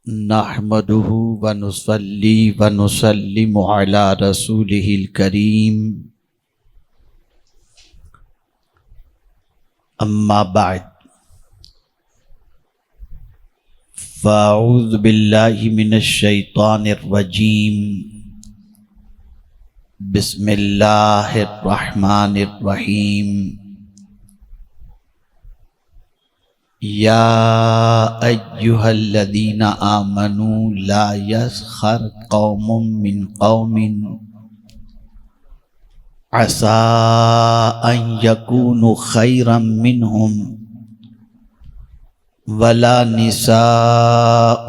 نحمده ونصلي ونسلم على رسوله الكريم أما بعد فأعوذ بالله من الشيطان الرجيم بسم الله الرحمن الرحيم يا أيها الذين آمنوا لا يسخر قوم من قوم عسى أن يكونوا خيرا منهم ولا نساء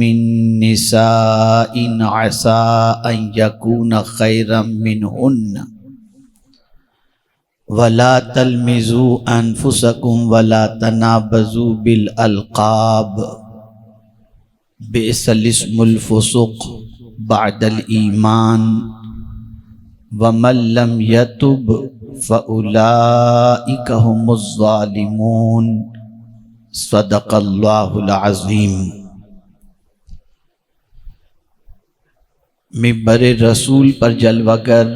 من نساء عسى أن يكون خيرا منهن ولا تلمزوا أنفسكم ولا تنابزوا بالألقاب بئس الاسم الفسوق بعد الإيمان ومن لم يتب فأولئك هم الظالمون صدق اللہ العظیم۔ منبر رسول پر جلوہ گر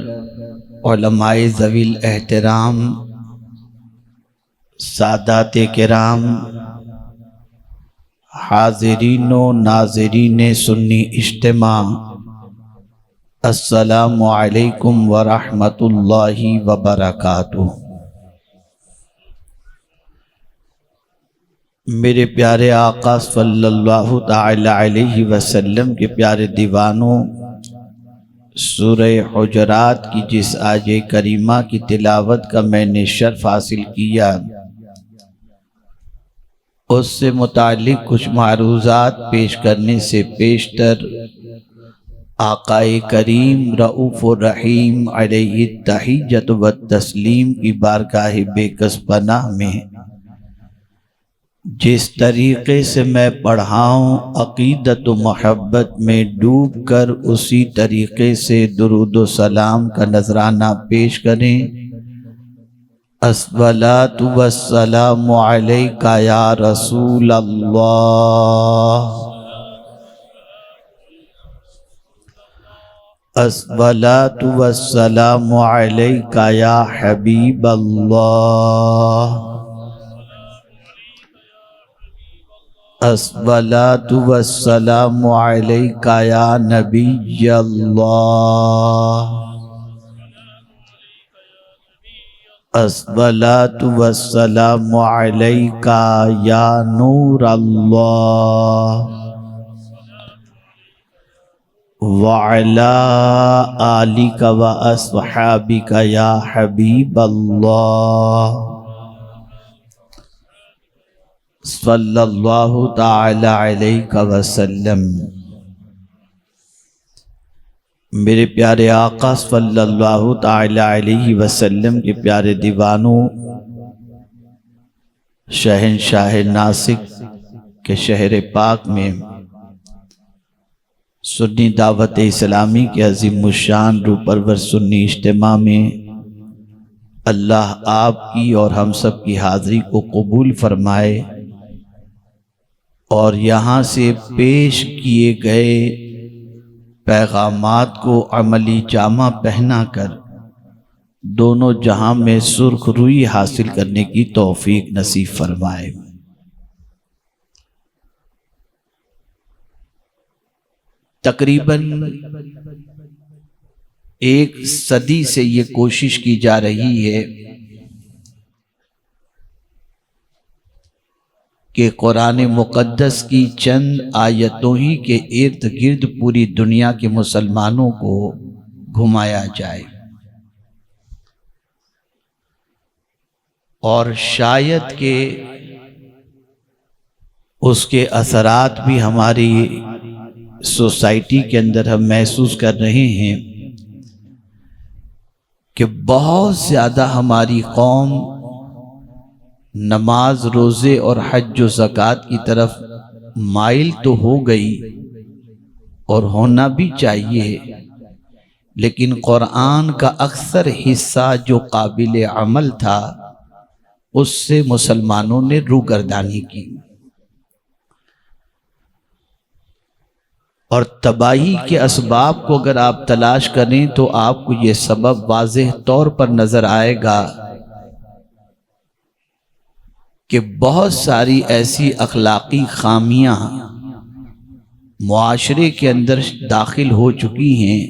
علماء ذوی الاحترام، سادات کرام، حاضرین و ناظرین سنی اجتماع، السلام علیکم ورحمۃ اللہ وبرکاتہ۔ میرے پیارے آقا صلی اللہ تعالی علیہ وسلم کے پیارے دیوانوں، سورہ حجرات کی جس آیہ کریمہ کی تلاوت کا میں نے شرف حاصل کیا، اس سے متعلق کچھ معروضات پیش کرنے سے پیشتر آقا کریم رؤوف الرحیم علیہ التحیۃ والتسلیم کی بارگاہ بے کس پناہ میں جس طریقے سے میں پڑھاؤں عقیدت و محبت میں ڈوب کر اسی طریقے سے درود و سلام کا نذرانہ پیش کریں۔ الصلاۃ والسلام علیک یا رسول اللہ، الصلاۃ والسلام علیک یا حبیب اللہ، الصلاۃ والسلام علیک یا نبی اللہ، الصلاۃ والسلام علیک یا نور اللہ، وعلی آلک و اصحابک یا حبیب اللہ، صلی اللہ تعالی علیہ وسلم۔ میرے پیارے آقا صلی اللہ تعالی علیہ وسلم کے پیارے دیوانوں، شہنشاہ ناسک کے شہر پاک میں سنی دعوت اسلامی کے عظیم الشان روح پرور سنی اجتماع میں اللہ آپ کی اور ہم سب کی حاضری کو قبول فرمائے اور یہاں سے پیش کیے گئے پیغامات کو عملی جامہ پہنا کر دونوں جہاں میں سرخ روئی حاصل کرنے کی توفیق نصیب فرمائے۔ تقریباً ایک صدی سے یہ کوشش کی جا رہی ہے کہ قرآن مقدس کی چند آیتوں ہی کے ارد گرد پوری دنیا کے مسلمانوں کو گھمایا جائے، اور شاید کہ اس کے اثرات بھی ہماری سوسائٹی کے اندر ہم محسوس کر رہے ہیں کہ بہت زیادہ ہماری قوم نماز، روزے اور حج و زکوٰۃ کی طرف مائل تو ہو گئی اور ہونا بھی چاہیے، لیکن قرآن کا اکثر حصہ جو قابل عمل تھا اس سے مسلمانوں نے روگردانی کی۔ اور تباہی کے اسباب کو اگر آپ تلاش کریں تو آپ کو یہ سبب واضح طور پر نظر آئے گا کہ بہت ساری ایسی اخلاقی خامیاں معاشرے کے اندر داخل ہو چکی ہیں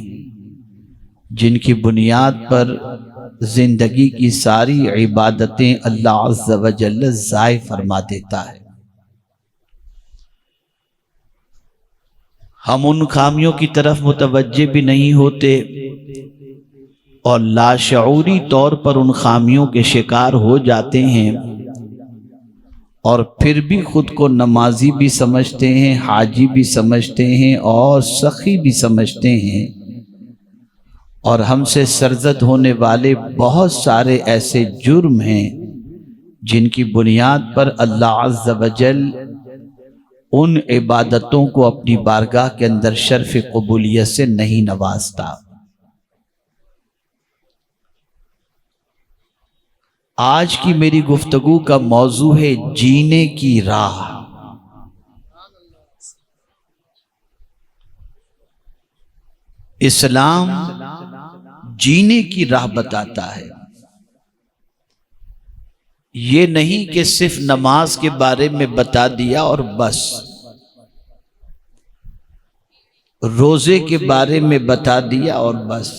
جن کی بنیاد پر زندگی کی ساری عبادتیں اللہ عز و جل ضائع فرما دیتا ہے۔ ہم ان خامیوں کی طرف متوجہ بھی نہیں ہوتے اور لاشعوری طور پر ان خامیوں کے شکار ہو جاتے ہیں، اور پھر بھی خود کو نمازی بھی سمجھتے ہیں، حاجی بھی سمجھتے ہیں اور سخی بھی سمجھتے ہیں، اور ہم سے سرزد ہونے والے بہت سارے ایسے جرم ہیں جن کی بنیاد پر اللہ عز و جل ان عبادتوں کو اپنی بارگاہ کے اندر شرف قبولیت سے نہیں نوازتا۔ آج کی میری گفتگو کا موضوع ہے جینے کی راہ۔ اسلام جینے کی راہ بتاتا ہے، یہ نہیں کہ صرف نماز کے بارے میں بتا دیا اور بس، روزے کے بارے میں بتا دیا اور بس،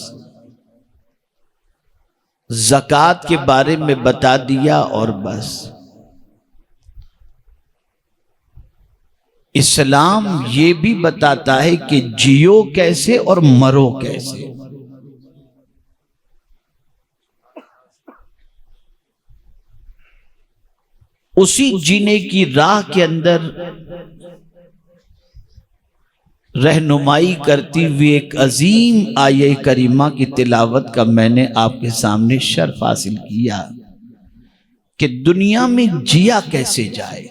زکوٰۃ کے بارے میں بتا دیا اور بس۔ اسلام یہ بھی بتاتا ہے کہ جیو کیسے اور مرو کیسے۔ اسی جینے کی راہ کے اندر رہنمائی کرتی ہوئی ایک عظیم آیہ کریمہ کی تلاوت کا میں نے آپ کے سامنے شرف حاصل کیا کہ دنیا میں جیا کیسے جائے۔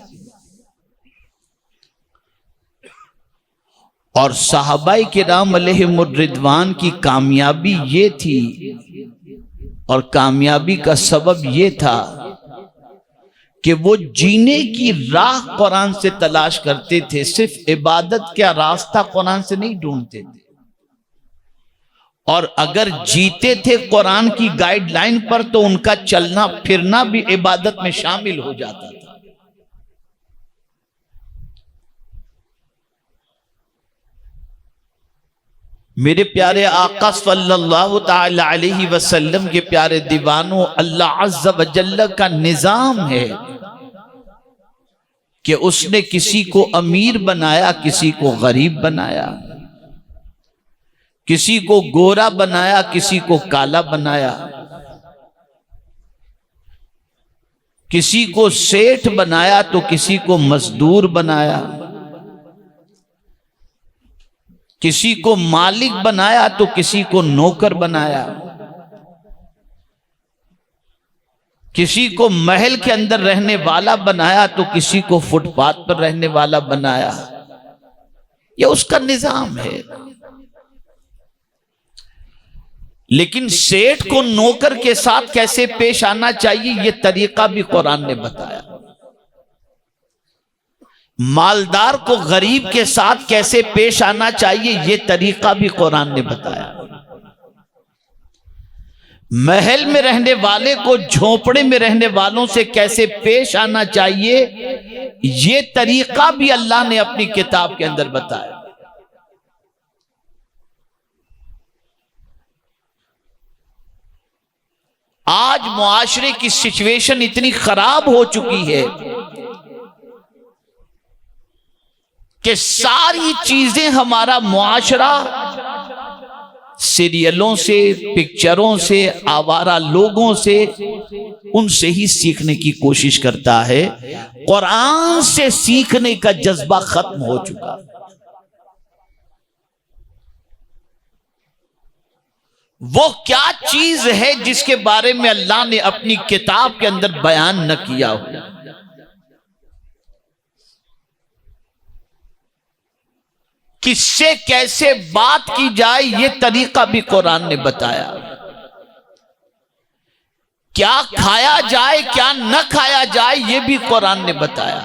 اور صحابہ کرام علیہم الرضوان کی کامیابی یہ تھی، اور کامیابی کا سبب یہ تھا کہ وہ جینے کی راہ قرآن سے تلاش کرتے تھے، صرف عبادت کا راستہ قرآن سے نہیں ڈھونڈتے تھے، اور اگر جیتے تھے قرآن کی گائیڈ لائن پر تو ان کا چلنا پھرنا بھی عبادت میں شامل ہو جاتا تھا۔ میرے پیارے آقا صلی اللہ تعالی علیہ وسلم کے پیارے دیوانوں، اللہ عز و جل کا نظام ہے کہ اس نے کسی کو امیر بنایا، کسی کو غریب بنایا، کسی کو گورا بنایا، کسی کو کالا بنایا، کسی کو سیٹھ بنایا تو کسی کو مزدور بنایا، کسی کو مالک بنایا تو کسی کو نوکر بنایا، کسی کو محل کے اندر رہنے والا بنایا تو کسی کو فٹ پاتھ پر رہنے والا بنایا۔ یہ اس کا نظام ہے۔ لیکن سیٹھ کو نوکر کے ساتھ کیسے پیش آنا چاہیے یہ طریقہ بھی قرآن نے بتایا۔ مالدار کو غریب کے ساتھ کیسے پیش آنا چاہیے یہ طریقہ بھی قرآن نے بتایا۔ محل میں رہنے والے کو جھونپڑے میں رہنے والوں سے کیسے پیش آنا چاہیے یہ طریقہ بھی اللہ نے اپنی کتاب کے اندر بتایا۔ آج معاشرے کی سچویشن اتنی خراب ہو چکی ہے کہ ساری چیزیں ہمارا معاشرہ سیریلوں سے، پکچروں سے، آوارہ لوگوں سے، ان سے ہی سیکھنے کی کوشش کرتا ہے۔ قرآن سے سیکھنے کا جذبہ ختم ہو چکا۔ وہ کیا چیز ہے جس کے بارے میں اللہ نے اپنی کتاب کے اندر بیان نہ کیا ہو؟ کس سے کیسے بات کی جائے یہ طریقہ بھی قرآن نے بتایا۔ کیا کھایا جائے کیا نہ کھایا جائے یہ بھی قرآن نے بتایا۔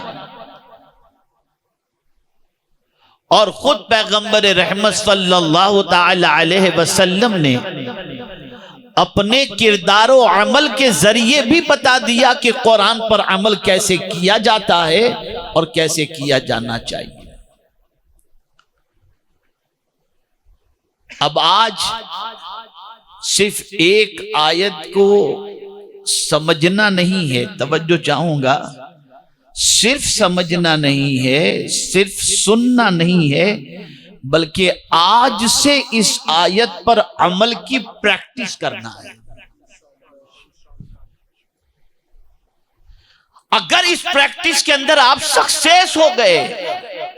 اور خود پیغمبر رحمت صلی اللہ تعالی علیہ وسلم نے اپنے کردار و عمل کے ذریعے بھی بتا دیا کہ قرآن پر عمل کیسے کیا جاتا ہے اور کیسے کیا جانا چاہیے۔ اب آج صرف ایک آیت کو سمجھنا نہیں ہے، توجہ چاہوں گا، صرف سمجھنا نہیں ہے، صرف سننا نہیں ہے، بلکہ آج سے اس آیت پر عمل کی پریکٹس کرنا ہے۔ اگر اس پریکٹس کے اندر آپ سکسیس ہو گئے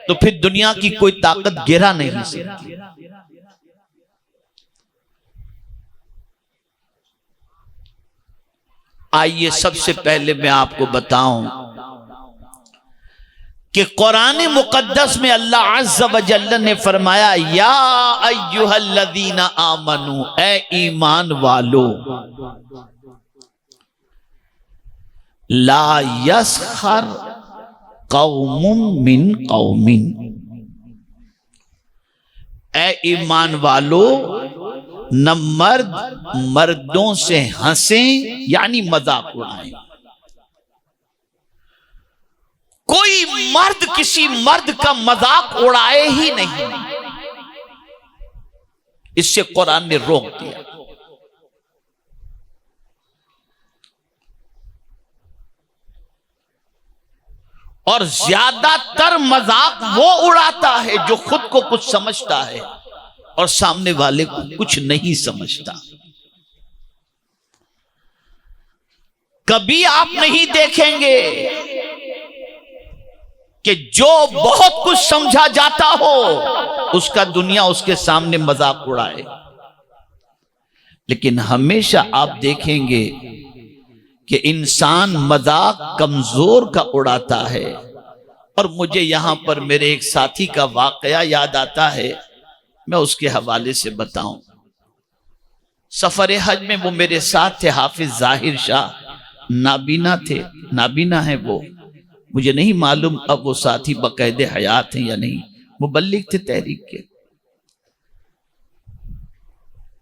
تو پھر دنیا کی کوئی طاقت گرا نہیں سکتی۔ آئیے سب سے پہلے میں آپ کو بتاؤں کہ قرآن مقدس میں اللہ عز و جل نے فرمایا یا ایھا الذین آمنو، اے ایمان والو، لا یسخر قوم من قوم، اے ایمان والو نہ مرد مردوں سے ہنسیں یعنی مذاق اڑائیں۔ کوئی مرد کسی مرد کا مذاق اڑائے ہی نہیں، اس سے قرآن نے روک دیا۔ اور زیادہ تر مذاق وہ اڑاتا ہے جو خود کو کچھ سمجھتا ہے اور سامنے والے کو کچھ نہیں سمجھتا۔ کبھی آپ نہیں دیکھیں گے کہ جو بہت کچھ سمجھا جاتا ہو اس کا دنیا اس کے سامنے مذاق اڑائے، لیکن ہمیشہ آپ دیکھیں گے کہ انسان مذاق کمزور کا اڑاتا ہے۔ اور مجھے یہاں پر میرے ایک ساتھی کا واقعہ یاد آتا ہے، میں اس کے حوالے سے بتاؤں۔ سفر حج میں وہ میرے ساتھ تھے، حافظ ظاہر شاہ، نابینا تھے، نابینا ہیں وہ، مجھے نہیں معلوم اب وہ ساتھی باقاعدہ حیات ہیں یا نہیں، مبلغ تھے تحریک کے۔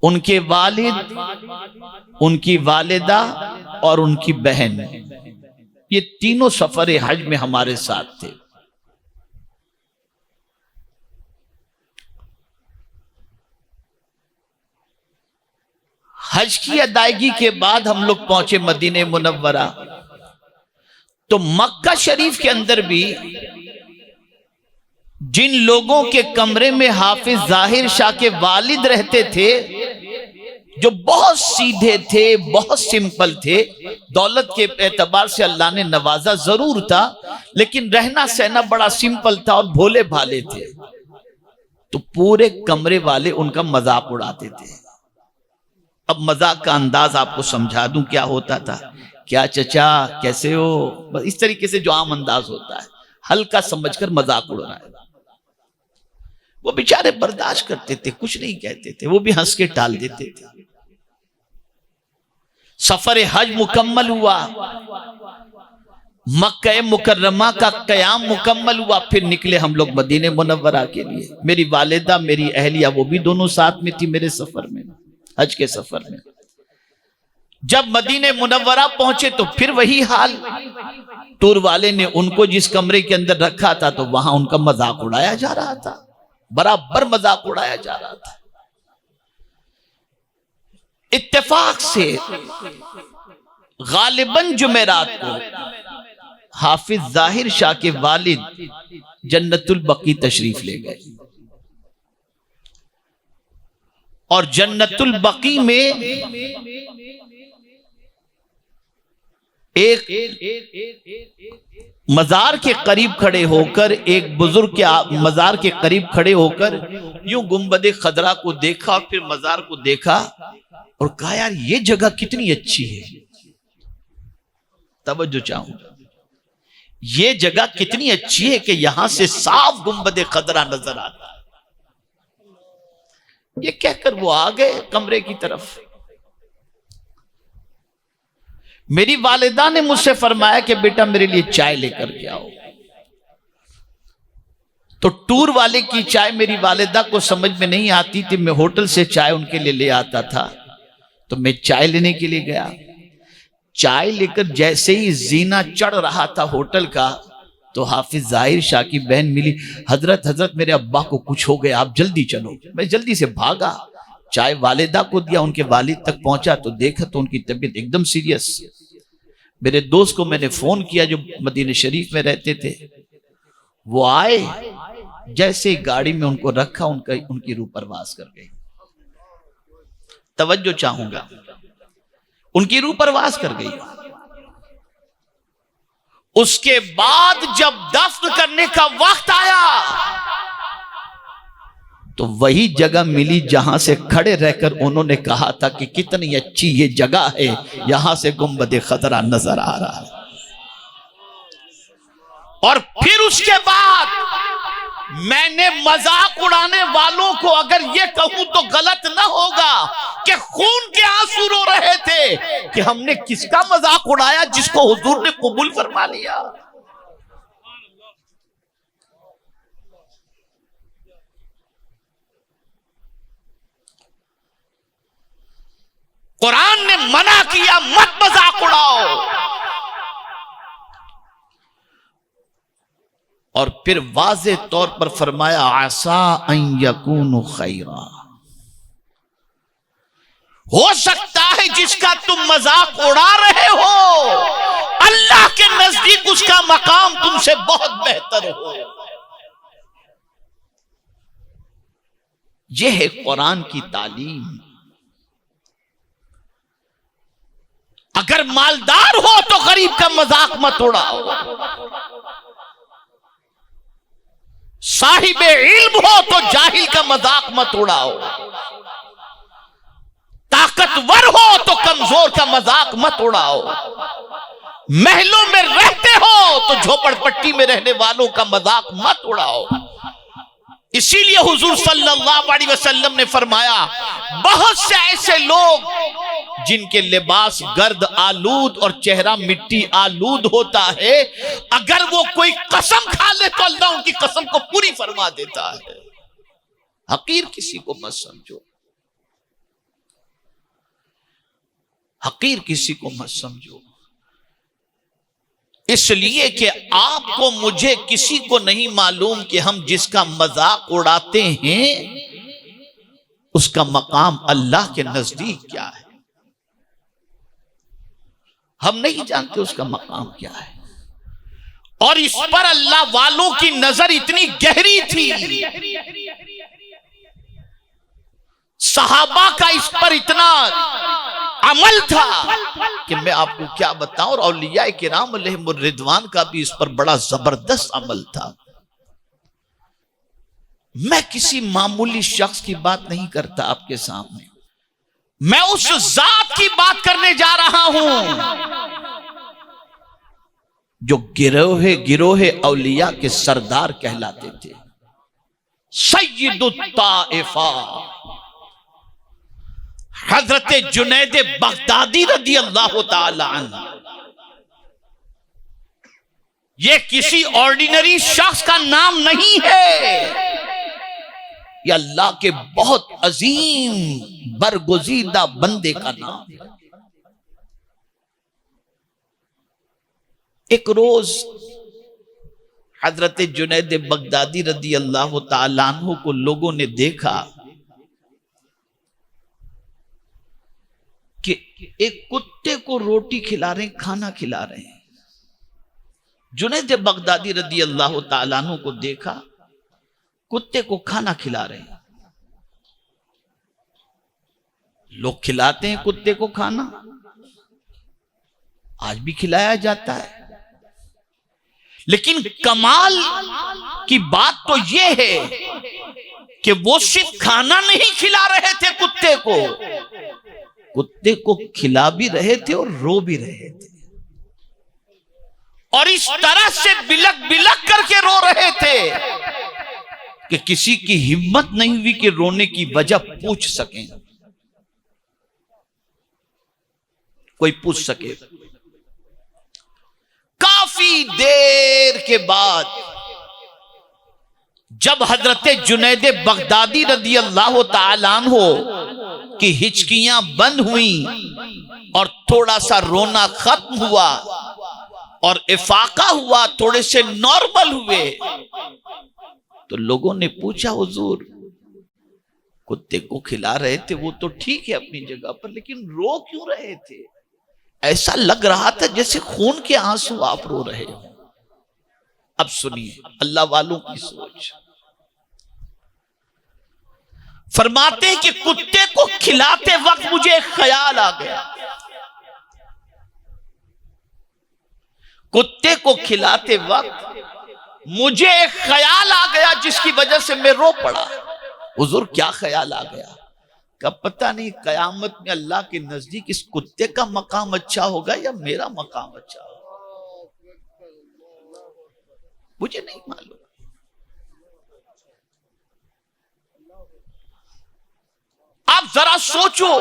ان کے والد، ان کی والدہ اور ان کی بہن، یہ تینوں سفر حج میں ہمارے ساتھ تھے۔ حج کی ادائیگی کے بعد ہم لوگ پہنچے مدینہ منورہ، تو مکہ شریف کے اندر بھی جن لوگوں کے کمرے میں حافظ ظاہر شاہ کے والد رہتے تھے، جو بہت سیدھے تھے، بہت سمپل تھے، دولت کے اعتبار سے اللہ نے نوازا ضرور تھا، لیکن رہنا سہنا بڑا سمپل تھا اور بھولے بھالے تھے، تو پورے کمرے والے ان کا مذاق اڑاتے تھے۔ اب مذاق کا انداز آپ کو سمجھا دوں کیا ہوتا تھا۔ کیا چچا کیسے ہو، بس اس طریقے سے جو عام انداز ہوتا ہے، ہلکا سمجھ کر مذاق اڑ رہا ہے۔ وہ بیچارے برداشت کرتے تھے، کچھ نہیں کہتے تھے، وہ بھی ہنس کے ٹال دیتے تھے۔ سفر حج مکمل ہوا، مکہ مکرمہ کا قیام مکمل ہوا، پھر نکلے ہم لوگ مدینہ منورہ کے لیے۔ میری والدہ، میری اہلیہ، وہ بھی دونوں ساتھ میں تھی میرے سفر میں، حج کے سفر میں۔ جب مدینہ منورہ پہنچے تو پھر وہی حال، ٹور والے نے ان کو جس کمرے کے اندر رکھا تھا تو وہاں ان کا مذاق اڑایا جا رہا تھا، برابر مذاق اڑایا جا رہا تھا۔ اتفاق سے غالباً جمعرات کو حافظ ظاہر شاہ کے والد جنت البقیع تشریف لے گئے، اور جنت البقیع میں ایک مزار کے قریب کھڑے ہو کر، ایک بزرگ کے مزار کے قریب کھڑے ہو کر یوں گنبد خضرا کو دیکھا اور پھر مزار کو دیکھا اور کہا یار یہ جگہ کتنی اچھی ہے۔ توجہ چاہوں، یہ جگہ کتنی اچھی ہے کہ یہاں سے صاف گنبد خضرا نظر آتا ہے۔ یہ کہہ کر وہ آگئے کمرے کی طرف۔ میری والدہ نے مجھ سے فرمایا کہ بیٹا میرے لیے چائے لے کر کے آؤ، تو ٹور والے کی چائے میری والدہ کو سمجھ میں نہیں آتی تھی، میں ہوٹل سے چائے ان کے لیے لے آتا تھا، تو میں چائے لینے کے لیے گیا، چائے لے کر جیسے ہی زینہ چڑھ رہا تھا ہوٹل کا تو حافظ ظاہر شاہ کی بہن ملی، حضرت میرے ابا کو کچھ ہو گیا، آپ جلدی چلو۔ میں جلدی سے بھاگا، چائے والدہ کو دیا، ان کے والد تک پہنچا تو دیکھا تو ان کی طبیعت ایک دم سیریس۔ میرے دوست کو میں نے فون کیا جو مدینہ شریف میں رہتے تھے، وہ آئے، جیسے گاڑی میں ان کو رکھا ان کی روح پرواز کر گئی۔ توجہ چاہوں گا، ان کی روح پرواز کر گئی۔ اس کے بعد جب دفن کرنے کا وقت آیا تو وہی جگہ ملی جہاں سے کھڑے رہ کر انہوں نے کہا تھا کہ کتنی اچھی یہ جگہ ہے، یہاں سے گنبد خضرا نظر آ رہا ہے۔ اور پھر اس کے بعد میں نے مذاق اڑانے والوں کو اگر یہ کہوں تو غلط نہ ہوگا کہ خون کے آنسو رو رہے تھے کہ ہم نے کس کا مذاق اڑایا جس کو حضور نے قبول فرما لیا۔ قرآن نے منع کیا مت مذاق اڑاؤ، اور پھر واضح طور پر فرمایا عسا ان یکون خیرا، ہو سکتا ہے جس کا تم مذاق اڑا رہے ہو اللہ کے نزدیک اس کا مقام تم سے بہت بہتر ہو۔ یہ ہے قرآن کی تعلیم۔ اگر مالدار ہو تو غریب کا مذاق مت اڑاؤ، صاحب علم ہو تو جاہل کا مذاق مت اڑاؤ، طاقتور ہو تو کمزور کا مذاق مت اڑاؤ، محلوں میں رہتے ہو تو جھوپڑ پٹی میں رہنے والوں کا مذاق مت اڑاؤ۔ اسی لیے حضور صلی اللہ علیہ وسلم نے فرمایا بہت سے ایسے لوگ جن کے لباس گرد آلود اور چہرہ مٹی آلود ہوتا ہے، اگر وہ کوئی قسم کھا لے تو اللہ ان کی قسم کو پوری فرما دیتا ہے۔ حقیر کسی کو مت سمجھو، حقیر کسی کو مت سمجھو، اس لیے کہ آپ کو مجھے کسی کو نہیں معلوم کہ ہم جس کا مذاق اڑاتے ہیں اس کا مقام اللہ کے نزدیک کیا ہے، ہم نہیں جانتے اس کا مقام کیا ہے۔ اور اس پر اللہ والوں کی نظر اتنی گہری تھی، صحابہ کا اس پر اتنا عمل تھا کہ میں آپ کو کیا بتاؤں، اور اولیاء کرام علیہم الرضوان کا بھی اس پر بڑا زبردست عمل تھا۔ میں کسی معمولی شخص کی بات نہیں کرتا آپ کے سامنے، میں اس ذات کی بات کرنے جا رہا ہوں جو گروہ اولیاء کے سردار کہلاتے تھے، سید الطائفہ حضرت جنید بغدادی رضی اللہ تعالی عنہ۔ یہ کسی آرڈینری شخص کا نام نہیں ہے، یہ اللہ کے بہت عظیم برگزیدہ بندے کا نام ہے۔ ایک روز حضرت جنید بغدادی رضی اللہ تعالیٰ عنہ کو لوگوں نے دیکھا کہ ایک کتے کو روٹی کھلا رہے ہیں، کھانا کھلا رہے ہیں۔ جنید بغدادی رضی اللہ تعالیٰ عنہ کو دیکھا کتے کو کھانا کھلا رہے ہیں۔ لوگ کھلاتے ہیں کتے کو کھانا، آج بھی کھلایا جاتا ہے، لیکن کمال کی بات تو یہ ہے کہ وہ صرف کھانا نہیں کھلا رہے تھے، کتے کو کھلا بھی رہے تھے اور رو بھی رہے تھے، اور اس طرح سے بلک بلک کر کے رو رہے تھے کہ کسی کی ہمت نہیں ہوئی کہ رونے کی وجہ پوچھ سکیں، کوئی پوچھ سکے۔ کافی دیر کے بعد جب حضرت جنید بغدادی رضی اللہ تعالیٰ عنہ کی ہچکیاں بند ہوئیں اور تھوڑا سا رونا ختم ہوا اور افاقہ ہوا، تھوڑے سے نارمل ہوئے، تو لوگوں نے پوچھا حضور کتے کو کھلا رہے تھے وہ تو ٹھیک ہے اپنی جگہ پر، لیکن رو کیوں رہے تھے؟ ایسا لگ رہا تھا جیسے خون کے آنسو آپ رو رہے ہو۔ اب سنیے اللہ والوں کی سوچ، فرماتے ہیں کہ کتے کو کھلاتے وقت مجھے ایک خیال آ گیا، کتے کو کھلاتے وقت مجھے ایک خیال آ گیا جس کی وجہ سے میں رو پڑا۔ حضور کیا خیال آ گیا؟ کہ پتہ نہیں قیامت میں اللہ کے نزدیک اس کتے کا مقام اچھا ہوگا یا میرا مقام اچھا ہوگا، مجھے نہیں معلوم۔ آپ ذرا سوچو،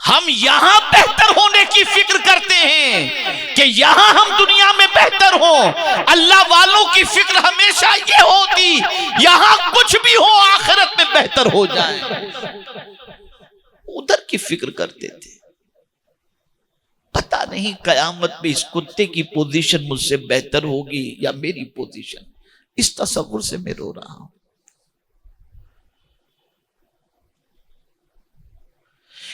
ہم یہاں بہتر ہونے کی فکر کرتے ہیں کہ یہاں ہم دنیا میں بہتر ہوں، اللہ والوں کی فکر ہمیشہ یہ ہوتی یہاں کچھ بھی ہو آخرت میں بہتر ہو جائے، ادھر کی فکر کرتے تھے۔ پتہ نہیں قیامت میں اس کتے کی پوزیشن مجھ سے بہتر ہوگی یا میری پوزیشن، اس تصور سے میں رو رہا ہوں۔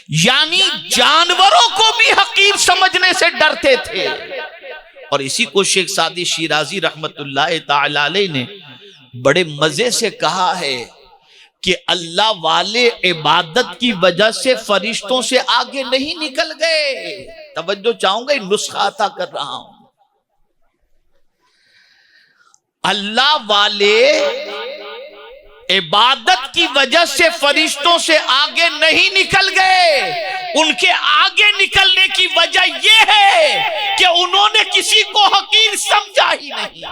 یعنی جانوروں کو بھی حقیر سمجھنے سے ڈرتے تھے، اور اسی کو شیخ سعدی شیرازی رحمت اللہ تعالی علیہ نے بڑے مزے سے کہا ہے کہ اللہ والے عبادت کی وجہ سے فرشتوں سے آگے نہیں نکل گئے۔ توجہ چاہوں گا، نسخہ عطا کر رہا ہوں۔ اللہ والے عبادت کی وجہ سے فرشتوں سے آگے نہیں نکل گئے، ان کے آگے نکلنے کی وجہ یہ ہے کہ انہوں نے کسی کو حقیر سمجھا ہی نہیں،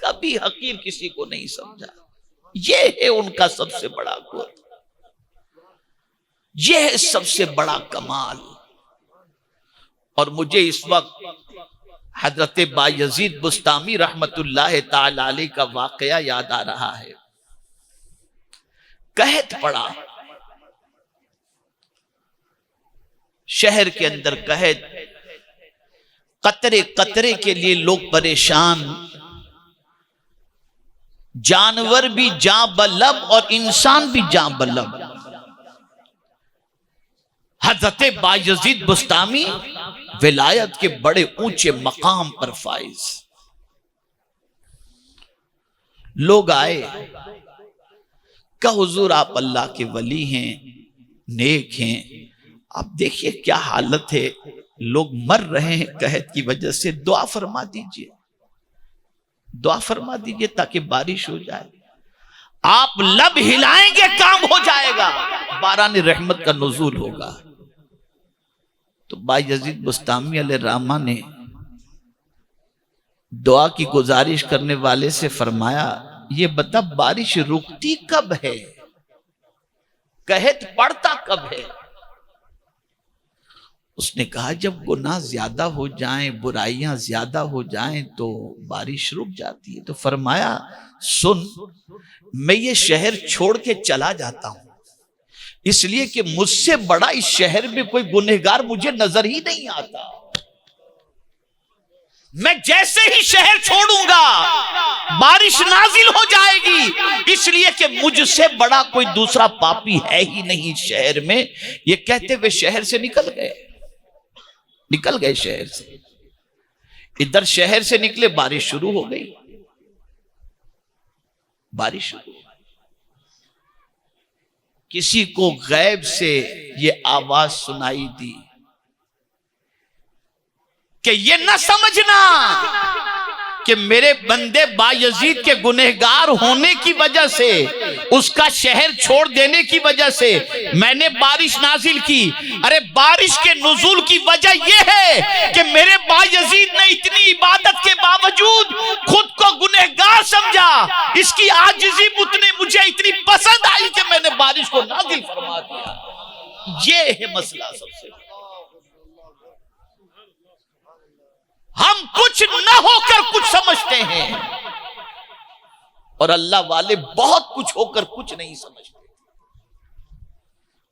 کبھی حقیر کسی کو نہیں سمجھا۔ یہ ہے ان کا سب سے بڑا گن، یہ ہے سب سے بڑا کمال۔ اور مجھے اس وقت حضرت بایزید بسطامی رحمت اللہ تعالی علیہ کا واقعہ یاد آ رہا ہے۔ قحط پڑا، شہر کے اندر قحط، قطرے قطرے کے لیے لوگ پریشان، جانور بھی جاں بلب اور انسان بھی جاں بلب۔ حضرت بایزید بسطامی ولایت کے بڑے اونچے مقام پر فائز، لوگ آئے، کہ حضور آپ اللہ کے ولی ہیں، نیک ہیں، آپ دیکھیے کیا حالت ہے، لوگ مر رہے ہیں قحط کی وجہ سے، دعا فرما دیجئے، دعا فرما دیجئے تاکہ بارش ہو جائے، آپ لب ہلائیں گے کام ہو جائے گا، باران رحمت کا نزول ہوگا۔ تو بایزید بسطامی علیہ الرحمہ نے دعا کی گزارش کرنے والے سے فرمایا، یہ بتا بارش رکتی کب ہے، قحط پڑتا کب ہے؟ اس نے کہا جب گناہ زیادہ ہو جائیں، برائیاں زیادہ ہو جائیں تو بارش رک جاتی ہے۔ تو فرمایا سن، میں یہ شہر چھوڑ کے چلا جاتا ہوں، اس لیے کہ مجھ سے بڑا اس شہر میں کوئی گنہگار مجھے نظر ہی نہیں آتا، میں جیسے ہی شہر چھوڑوں گا بارش نازل ہو جائے گی، اس لیے کہ مجھ سے بڑا کوئی دوسرا پاپی ہے ہی نہیں اس شہر میں۔ یہ کہتے ہوئے شہر سے نکل گئے شہر سے، ادھر شہر سے نکلے، بارش شروع ہو گئی، بارش شروع ہو گئی۔ کسی کو غیب سے یہ آواز سنائی دی کہ یہ نہ سمجھنا کہ میرے بندے بایزید کے گنہگار ہونے کی وجہ سے، اس کا شہر چھوڑ دینے کی وجہ سے میں نے بارش نازل کی۔ ارے بارش کے نزول کی وجہ یہ ہے کہ میرے بایزید نے اتنی عبادت کے باوجود خود کو گنہگار سمجھا، اس کی عاجزی مجھے اتنی پسند آئی کہ میں نے بارش کو نازل فرما دیا۔ یہ ہے مسئلہ سب سے۔ ہم کچھ نہ ہو کر کچھ سمجھتے ہیں اور اللہ والے بہت کچھ ہو کر کچھ نہیں سمجھتے،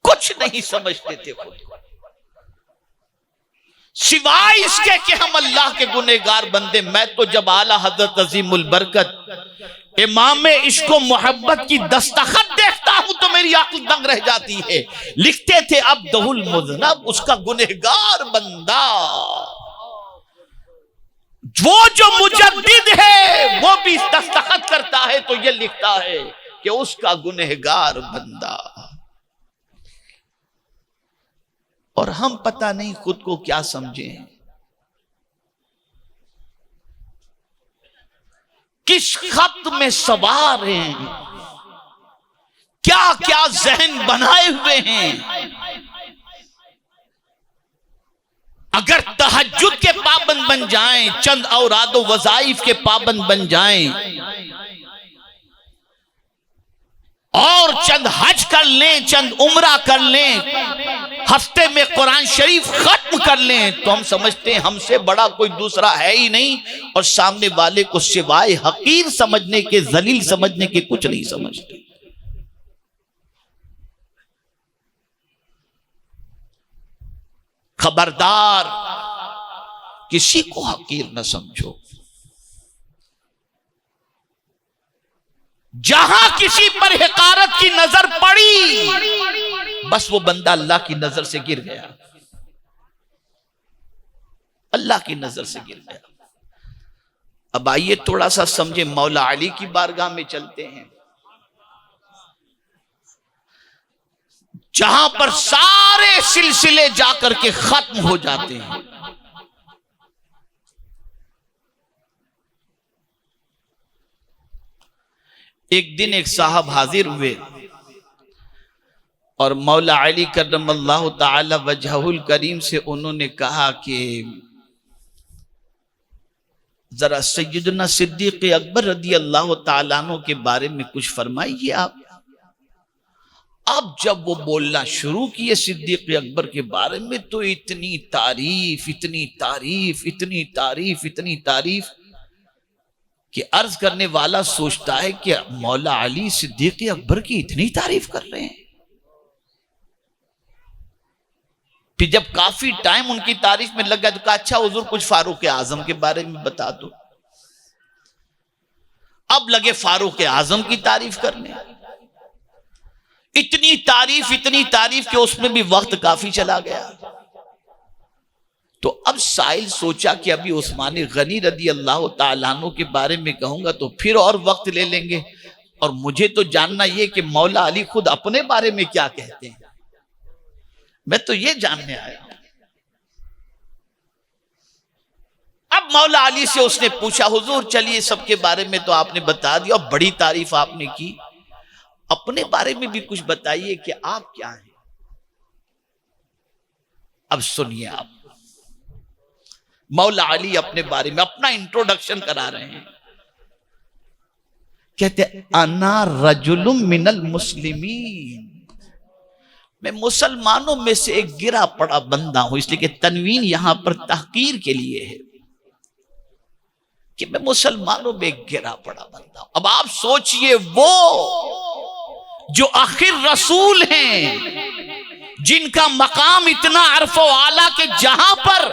کچھ نہیں سمجھتے تھے خود کو، سوائے اس کے کہ ہم اللہ کے گنہگار بندے۔ میں تو جب اعلیٰ حضرت عظیم البرکت امام عشق و محبت کی دستخط دیکھتا ہوں تو میری عقل دنگ رہ جاتی ہے۔ لکھتے تھے عبدہ المذنب، اس کا گنہگار بندہ، وہ جو مجدد ہے وہ بھی دستخط کرتا ہے تو یہ لکھتا ہے کہ اس کا گنہگار بندہ۔ اور ہم پتہ نہیں خود کو کیا سمجھیں، کس خط میں سوار ہیں، کیا کیا ذہن بنائے ہوئے ہیں۔ اگر تہجد کے پابند بن جائیں، چند اوراد و وظائف کے پابند بن جائیں اور چند حج کر لیں، چند عمرہ کر لیں، ہفتے میں قرآن شریف ختم کر لیں، تو ہم سمجھتے ہیں ہم سے بڑا کوئی دوسرا ہے ہی نہیں، اور سامنے والے کو سوائے حقیر سمجھنے کے، ذلیل سمجھنے کے کچھ نہیں سمجھتے۔ خبردار، کسی کو حقیر نہ سمجھو۔ جہاں کسی پر حقارت کی نظر پڑی، بس وہ بندہ اللہ کی نظر سے گر گیا، اللہ کی نظر سے گر گیا۔ اب آئیے تھوڑا سا سمجھے، مولا علی کی بارگاہ میں چلتے ہیں، جہاں پر سارے سلسلے جا کر کے ختم ہو جاتے ہیں۔ ایک دن ایک صاحب حاضر ہوئے اور مولا علی کرم اللہ تعالی وجہہ الکریم سے انہوں نے کہا کہ ذرا سیدنا صدیق اکبر رضی اللہ تعالیٰ عنہ کے بارے میں کچھ فرمائیے آپ۔ اب جب وہ بولنا شروع کیے صدیق اکبر کے بارے میں تو اتنی تعریف، اتنی تعریف، اتنی تعریف، اتنی تعریف کہ عرض کرنے والا سوچتا ہے کہ مولا علی صدیق اکبر کی اتنی تعریف کر رہے ہیں۔ پھر جب کافی ٹائم ان کی تعریف میں لگ گیا تو کہا اچھا حضور کچھ فاروق اعظم کے بارے میں بتا دو۔ اب لگے فاروق اعظم کی تعریف کرنے، اتنی تعریف کہ اس میں بھی وقت کافی چلا گیا۔ تو اب سائل سوچا کہ ابھی عثمان غنی رضی اللہ تعالیٰ عنہ کے بارے میں کہوں گا تو پھر اور وقت لے لیں گے، اور مجھے تو جاننا یہ کہ مولا علی خود اپنے بارے میں کیا کہتے ہیں، میں تو یہ جاننے آیا ہوں۔ اب مولا علی سے اس نے پوچھا حضور چلیے سب کے بارے میں تو آپ نے بتا دیا اور بڑی تعریف آپ نے کی، اپنے بارے میں بھی کچھ بتائیے کہ آپ کیا ہیں۔ اب سنیے، آپ مولا علی اپنے بارے میں اپنا انٹروڈکشن کرا رہے ہیں، کہتے ہیں انا رجل من المسلمین، میں مسلمانوں میں سے ایک گرا پڑا بندہ ہوں، اس لیے کہ تنوین یہاں پر تحقیر کے لیے ہے کہ میں مسلمانوں میں ایک گرا پڑا بندہ ہوں۔ اب آپ سوچئے وہ جو آخر رسول ہیں، جن کا مقام اتنا عرف و اعلیٰ کہ جہاں پر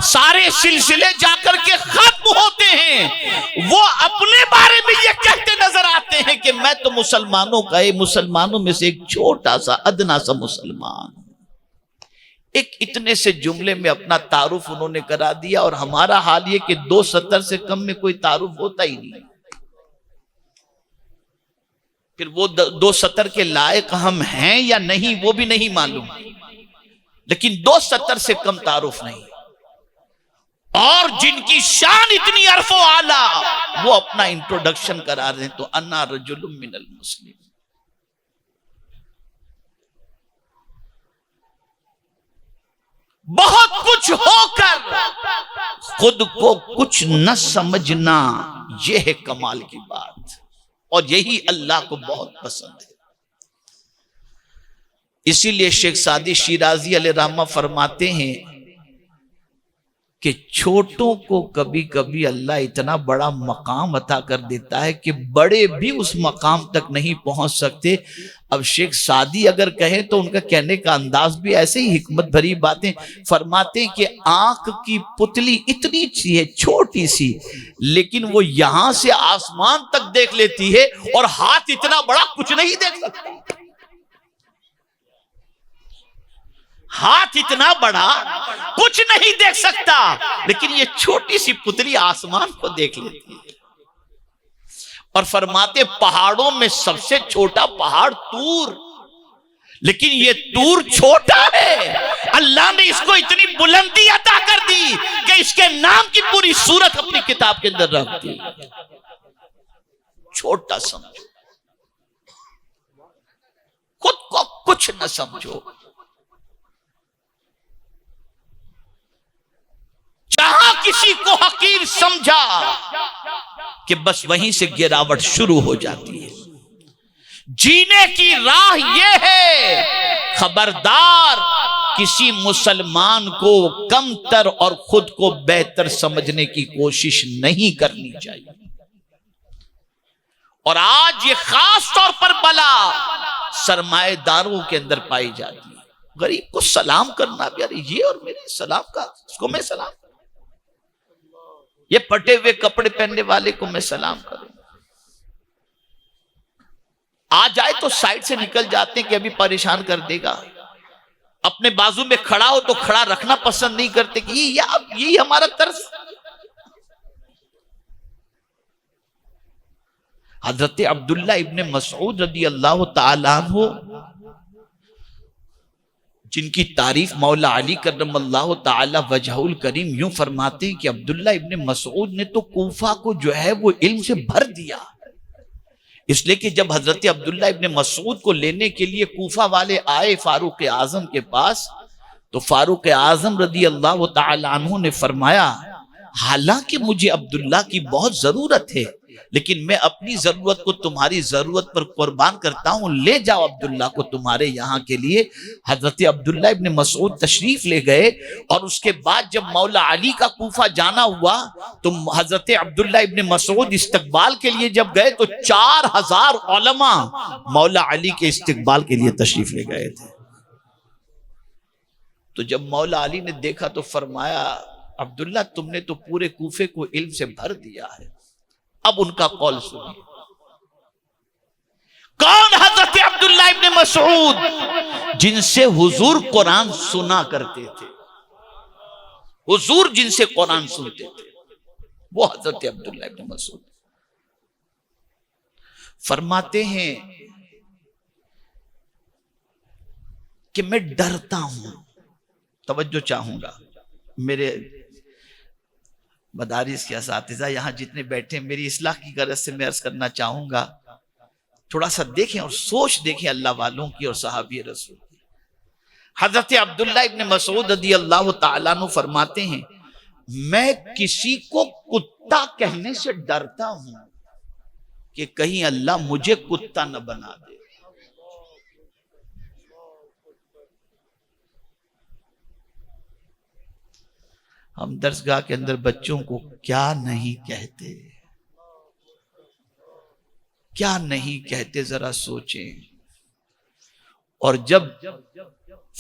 سارے سلسلے جا کر کے ختم ہوتے ہیں، وہ اپنے بارے میں یہ کہتے نظر آتے ہیں کہ میں تو مسلمانوں کا مسلمانوں میں سے ایک چھوٹا سا ادنا سا مسلمان۔ ایک اتنے سے جملے میں اپنا تعارف انہوں نے کرا دیا، اور ہمارا حال یہ کہ 2 سطر سے کم میں کوئی تعارف ہوتا ہی نہیں، پھر وہ 2 سطر کے لائق ہم ہیں یا نہیں وہ بھی نہیں معلوم، لیکن 2 سطر سے کم تعارف نہیں۔ اور جن کی شان اتنی عرف و اعلیٰ، وہ اپنا انٹروڈکشن کرا رہے ہیں تو انا رجل من المسلم۔ بہت کچھ ہو کر خود کو کچھ نہ سمجھنا، یہ ہے کمال کی بات، اور یہی اللہ کو بہت پسند ہے۔ اسی لیے شیخ سعدی شیرازی علیہ رحمہ فرماتے ہیں کہ چھوٹوں کو کبھی کبھی اللہ اتنا بڑا مقام عطا کر دیتا ہے کہ بڑے بھی اس مقام تک نہیں پہنچ سکتے۔ اب شیخ سعدی اگر کہیں تو ان کا کہنے کا انداز بھی ایسے ہی حکمت بھری باتیں فرماتے ہیں کہ آنکھ کی پتلی اتنی سی ہے، چھوٹی سی، لیکن وہ یہاں سے آسمان تک دیکھ لیتی ہے، اور ہاتھ اتنا بڑا کچھ نہیں دیکھ سکتا۔ ہاتھ اتنا بڑا کچھ نہیں دیکھ سکتا، لیکن یہ چھوٹی سی پتلی آسمان کو دیکھ لیتی ہے۔ اور فرماتے پہاڑوں میں سب سے چھوٹا پہاڑ طور، لیکن یہ طور چھوٹا ہے، اللہ نے اس کو اتنی بلندی عطا کر دی کہ اس کے نام کی پوری سورت اپنی کتاب کے اندر رکھ دی۔ چھوٹا سمجھو، خود کو کچھ نہ سمجھو۔ جہاں کسی کو حقیر سمجھا کہ بس وہیں سے گراوٹ شروع ہو جاتی ہے۔ جینے کی راہ یہ ہے، خبردار کسی مسلمان کو کم تر اور خود کو بہتر سمجھنے کی کوشش نہیں کرنی چاہیے۔ اور آج یہ خاص طور پر بلا سرمایہ داروں کے اندر پائی جاتی ہے۔ غریب کو سلام کرنا بھی، ارے یہ اور میرے سلام کا، اس کو میں سلام کروں، یہ پھٹے ہوئے کپڑے پہننے والے کو میں سلام کروں، آ جائے تو سائڈ سے نکل جاتے ہیں کہ ابھی پریشان کر دے گا۔ اپنے بازو میں کھڑا ہو تو کھڑا رکھنا پسند نہیں کرتے کہ یہی ہمارا طرز۔ حضرت عبداللہ ابن مسعود رضی اللہ تعالیٰ عنہ، جن کی تعریف مولا علی کرم اللہ تعالی وجہ الکریم یوں فرماتے ہیں کہ عبداللہ ابن مسعود نے تو کوفہ کو جو ہے وہ علم سے بھر دیا، اس لیے کہ جب حضرت عبداللہ ابن مسعود کو لینے کے لیے کوفہ والے آئے فاروق اعظم کے پاس، تو فاروق اعظم رضی اللہ تعالی عنہ نے فرمایا حالانکہ مجھے عبداللہ کی بہت ضرورت ہے، لیکن میں اپنی ضرورت کو تمہاری ضرورت پر قربان کرتا ہوں، لے جاؤ عبداللہ کو تمہارے یہاں کے لیے۔ حضرت عبداللہ ابن مسعود تشریف لے گئے، اور اس کے بعد جب مولا علی کا کوفہ جانا ہوا تو حضرت عبداللہ ابن مسعود استقبال کے لیے جب گئے تو 4000 علماء مولا علی کے استقبال کے لیے تشریف لے گئے تھے۔ تو جب مولا علی نے دیکھا تو فرمایا عبداللہ تم نے تو پورے کوفے کو علم سے بھر دیا ہے، اب ان کا قول سنیے۔ کون؟ حضرت عبداللہ ابن مسعود، جن سے حضور قرآن سنا کرتے تھے، حضور جن سے قرآن سنتے تھے، وہ حضرت عبداللہ ابن مسعود فرماتے ہیں کہ میں ڈرتا ہوں، توجہ چاہوں گا میرے مدارس کے اساتذہ یہاں جتنے بیٹھے، میری اصلاح کی غرض سے میں عرض کرنا چاہوں گا، تھوڑا سا دیکھیں اور سوچ دیکھیں اللہ والوں کی اور صحابی رسول کی۔ حضرت عبداللہ ابن مسعود رضی اللہ تعالیٰ عنہ فرماتے ہیں میں کسی کو کتا کہنے سے ڈرتا ہوں کہ کہیں اللہ مجھے کتا نہ بنا دے۔ ہم درسگاہ کے اندر بچوں کو کیا نہیں کہتے، کیا نہیں کہتے، ذرا سوچیں۔ اور جب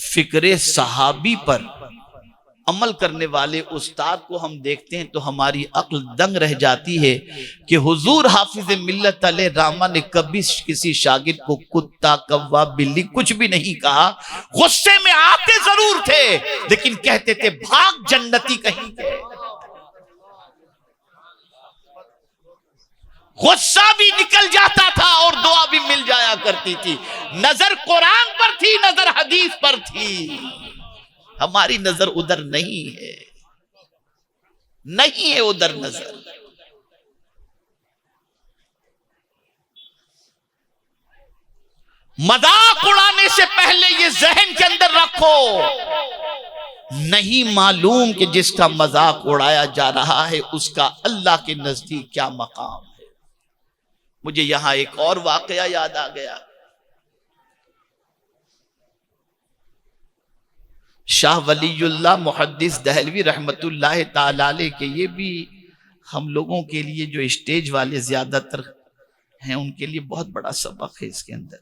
فکر صحابی پر عمل کرنے والے استاد کو ہم دیکھتے ہیں تو ہماری عقل دنگ رہ جاتی ہے کہ حضور حافظ ملت علیہ رحمہ نے کبھی کسی شاگرد کو کتا، کوا، بلی کچھ بھی نہیں کہا۔ غصے میں آتے ضرور تھے لیکن کہتے تھے بھاگ جنتی کہیں کے۔ غصہ بھی نکل جاتا تھا اور دعا بھی مل جایا کرتی تھی۔ نظر قرآن پر تھی، نظر حدیث پر تھی، ہماری نظر ادھر نہیں ہے، نہیں ہے ادھر نظر۔ مذاق اڑانے سے پہلے یہ ذہن کے اندر رکھو، نہیں معلوم کہ جس کا مذاق اڑایا جا رہا ہے اس کا اللہ کے نزدیک کیا مقام ہے۔ مجھے یہاں ایک اور واقعہ یاد آ گیا۔ شاہ ولی اللہ محدث دہلوی رحمت اللہ تعالی علیہ کے یہ بھی ہم لوگوں کے لیے جو اسٹیج والے زیادہ تر ہیں ان کے لیے بہت بڑا سبق ہے اس کے اندر۔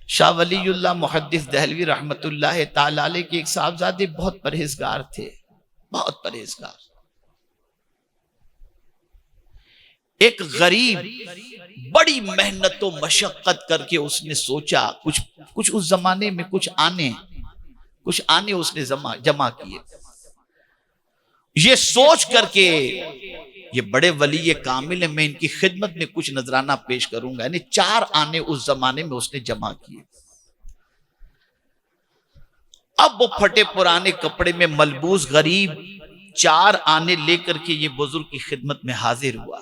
شاہ ولی اللہ محدث دہلوی رحمت اللہ تعالی علیہ کے ایک صاحبزادے بہت پرہیزگار تھے، بہت پرہیزگار۔ ایک غریب بڑی محنت و مشقت کر کے اس نے سوچا، کچھ اس زمانے میں کچھ آنے اس نے جمع کیے، یہ سوچ کر کے یہ بڑے ولی کامل ہیں، میں ان کی خدمت میں کچھ نذرانہ پیش کروں گا، یعنی 4 آنے اس زمانے میں اس نے جمع کیے۔ اب وہ پھٹے پرانے کپڑے میں ملبوس غریب 4 آنے لے کر کے یہ بزرگ کی خدمت میں حاضر ہوا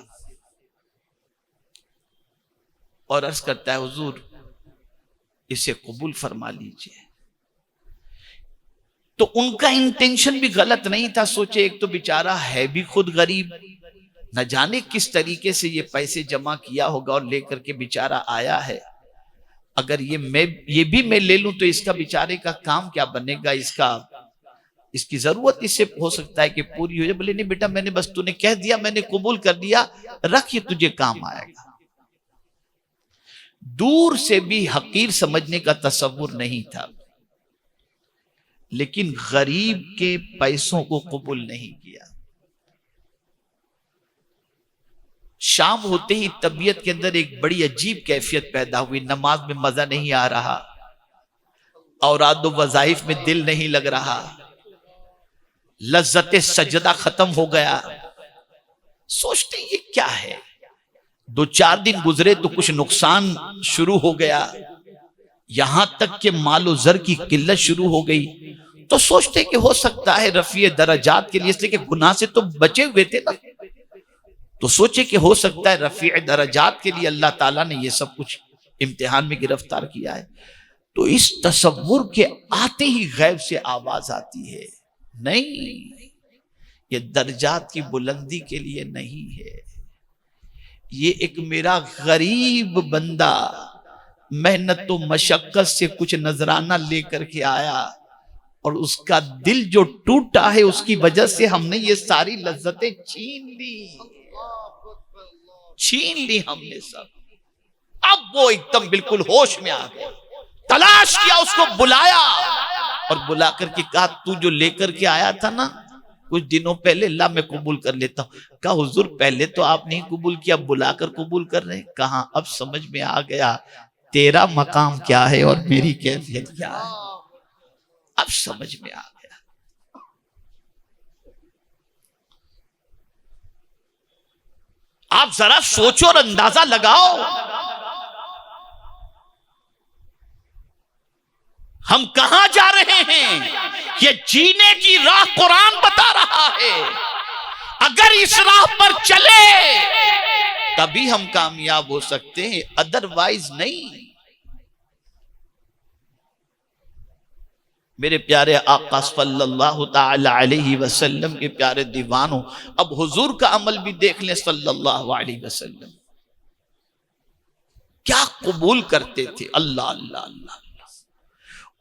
اور عرض کرتا ہے حضور اسے قبول فرما لیجئے۔ تو ان کا انٹینشن بھی غلط نہیں تھا، سوچے ایک تو بیچارہ ہے بھی خود غریب، نہ جانے کس طریقے سے یہ پیسے جمع کیا ہوگا اور لے کر کے بیچارہ آیا ہے، اگر یہ بھی میں لے لوں تو اس کا بیچارے کا کام کیا بنے گا، اس کی ضرورت اس سے ہو سکتا ہے کہ پوری ہو جائے۔ بولے نہیں بیٹا، میں نے بس تو نے کہہ دیا، میں نے قبول کر دیا، رکھ، یہ تجھے کام آئے گا۔ دور سے بھی حقیر سمجھنے کا تصور نہیں تھا، لیکن غریب کے پیسوں کو قبول نہیں کیا۔ شام ہوتے ہی طبیعت کے اندر ایک بڑی عجیب کیفیت پیدا ہوئی، نماز میں مزہ نہیں آ رہا، اوراد و وظائف میں دل نہیں لگ رہا، لذت سجدہ ختم ہو گیا۔ سوچتے یہ کیا ہے، 2-4 دن گزرے تو کچھ نقصان شروع ہو گیا، یہاں تک کہ مال و زر کی قلت شروع ہو گئی۔ تو سوچتے کہ ہو سکتا ہے رفیع درجات کے لیے، اس لیے کہ گناہ سے تو بچے ہوئے تھے نا، تو سوچے کہ ہو سکتا ہے رفیع درجات کے لیے اللہ تعالیٰ نے یہ سب کچھ امتحان میں گرفتار کیا ہے۔ تو اس تصور کے آتے ہی غیب سے آواز آتی ہے، نہیں، یہ درجات کی بلندی کے لیے نہیں ہے، یہ ایک میرا غریب بندہ محنت و مشقت سے کچھ نذرانہ لے کر کے آیا، اور اس کا دل جو ٹوٹا ہے اس کی وجہ سے ہم نے یہ ساری لذتیں چھین لی ہم نے سب۔ اب وہ ایک دم بالکل ہوش میں آ گیا، تلاش کیا، اس کو بلایا اور بلا کر کے کہا تو جو لے کر کے آیا تھا نا کچھ دنوں پہلے، اللہ میں قبول کر لیتا ہوں۔ کہا حضور پہلے تو آپ نہیں قبول کیا، بلا کر قبول کر رہے ہیں۔ کہاں، اب سمجھ میں آ گیا تیرا مقام کیا ہے اور میری کیفیت کیا ہے، اب سمجھ میں آ گیا۔ آپ ذرا سوچو اور اندازہ لگاؤ، ہم کہاں جا رہے ہیں؟ یہ جینے کی راہ قرآن بتا رہا ہے، اگر اس راہ پر چلے تبھی ہم کامیاب ہو سکتے ہیں، ادروائز نہیں۔ میرے پیارے آقا صلی اللہ تعالی علیہ وسلم کے پیارے دیوانوں، اب حضور کا عمل بھی دیکھ لیں صلی اللہ علیہ وسلم، کیا قبول کرتے تھے، اللہ اللہ اللہ،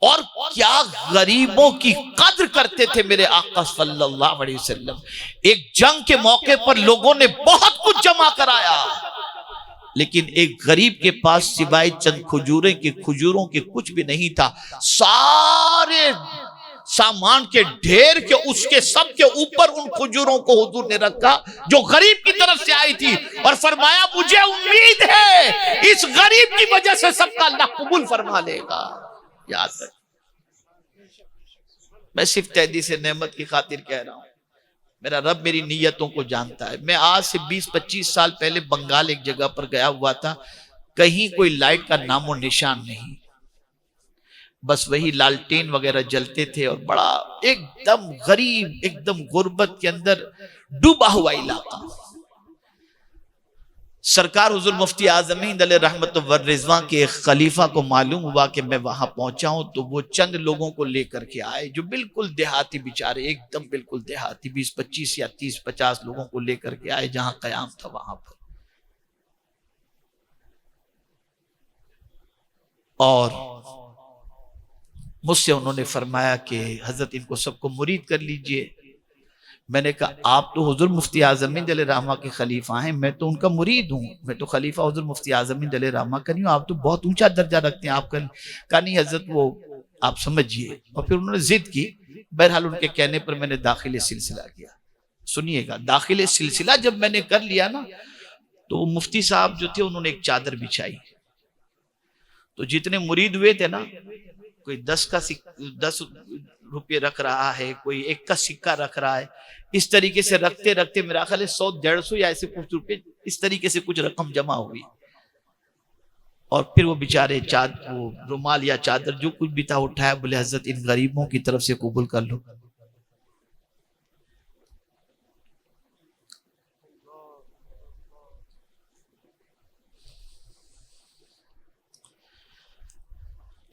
اور کیا غریبوں کی قدر کرتے تھے میرے آقا صلی اللہ علیہ وسلم۔ ایک جنگ کے موقع پر لوگوں نے بہت کچھ جمع کرایا، لیکن ایک غریب کے پاس سوائے چند کھجوروں کے کچھ بھی نہیں تھا، سارے سامان کے ڈھیر کے اس کے سب کے اوپر ان کھجوروں کو حضور نے رکھا جو غریب کی طرف سے آئی تھی، اور فرمایا مجھے امید ہے اس غریب کی وجہ سے سب کا اللہ قبول فرما لے گا۔ یاد رکھ، میں صرف تحدیث نعمت کی خاطر کہہ رہا ہوں، میرا رب میری نیتوں کو جانتا ہے۔ میں آج سے 20-25 سال پہلے بنگال ایک جگہ پر گیا ہوا تھا، کہیں کوئی لائٹ کا نام و نشان نہیں، بس وہی لالٹین وغیرہ جلتے تھے، اور بڑا ایک دم غریب، ایک دم غربت کے اندر ڈوبا ہوا علاقہ۔ سرکار حضور مفتی اعظم ہند علیہ رحمت والرضوان کے ایک خلیفہ کو معلوم ہوا کہ میں وہاں پہنچا ہوں، تو وہ چند لوگوں کو لے کر کے آئے جو بالکل دیہاتی بیچارے، ایک دم بالکل دیہاتی، 20-25 یا 30-50 لوگوں کو لے کر کے آئے جہاں قیام تھا وہاں پر، اور مجھ سے انہوں نے فرمایا کہ حضرت ان کو سب کو مرید کر لیجئے۔ میں نے کہا آپ تو حضور مفتی اعظم ہند علیہ رحمہ کے خلیفہ ہیں، میں تو ان کا مرید ہوں، میں تو خلیفہ حضور مفتی اعظم ہند علیہ رحمہ کا نہیں ہوں، آپ تو بہت اونچا درجہ رکھتے ہیں آپ کا۔ کہا نہیں حضرت وہ آپ سمجھئے، اور پھر انہوں نے ضد کی۔ بہرحال ان کے کہنے پر میں نے داخل سلسلہ کیا۔ سنیے گا، داخل سلسلہ جب میں نے کر لیا نا تو وہ مفتی صاحب جو تھے انہوں نے ایک چادر بچھائی، تو جتنے مرید ہوئے تھے نا، کوئی 10 روپے رکھ رہا ہے، کوئی 1 کا سکہ رکھ رہا ہے، اس طریقے سے رکھتے رکھتے میرا خیال ہے 100-150 یا ایسے کچھ روپے اس طریقے سے کچھ رقم جمع ہوئی، اور پھر وہ بیچارے وہ رومال یا چادر جو کچھ بھی تھا اٹھایا، بولے حضرت ان غریبوں کی طرف سے قبول کر لو۔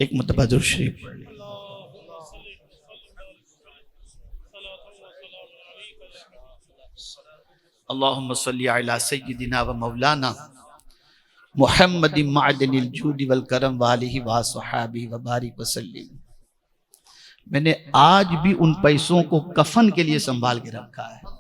ایک مرتبہ درود شریف پڑھ لیں۔ اللہم صلی علی سیدنا و مولانا محمد معدن الجود والکرم وآلہ وصحابہ وبارک وسلم۔ میں نے آج بھی ان پیسوں کو کفن کے لیے سنبھال کے رکھا ہے۔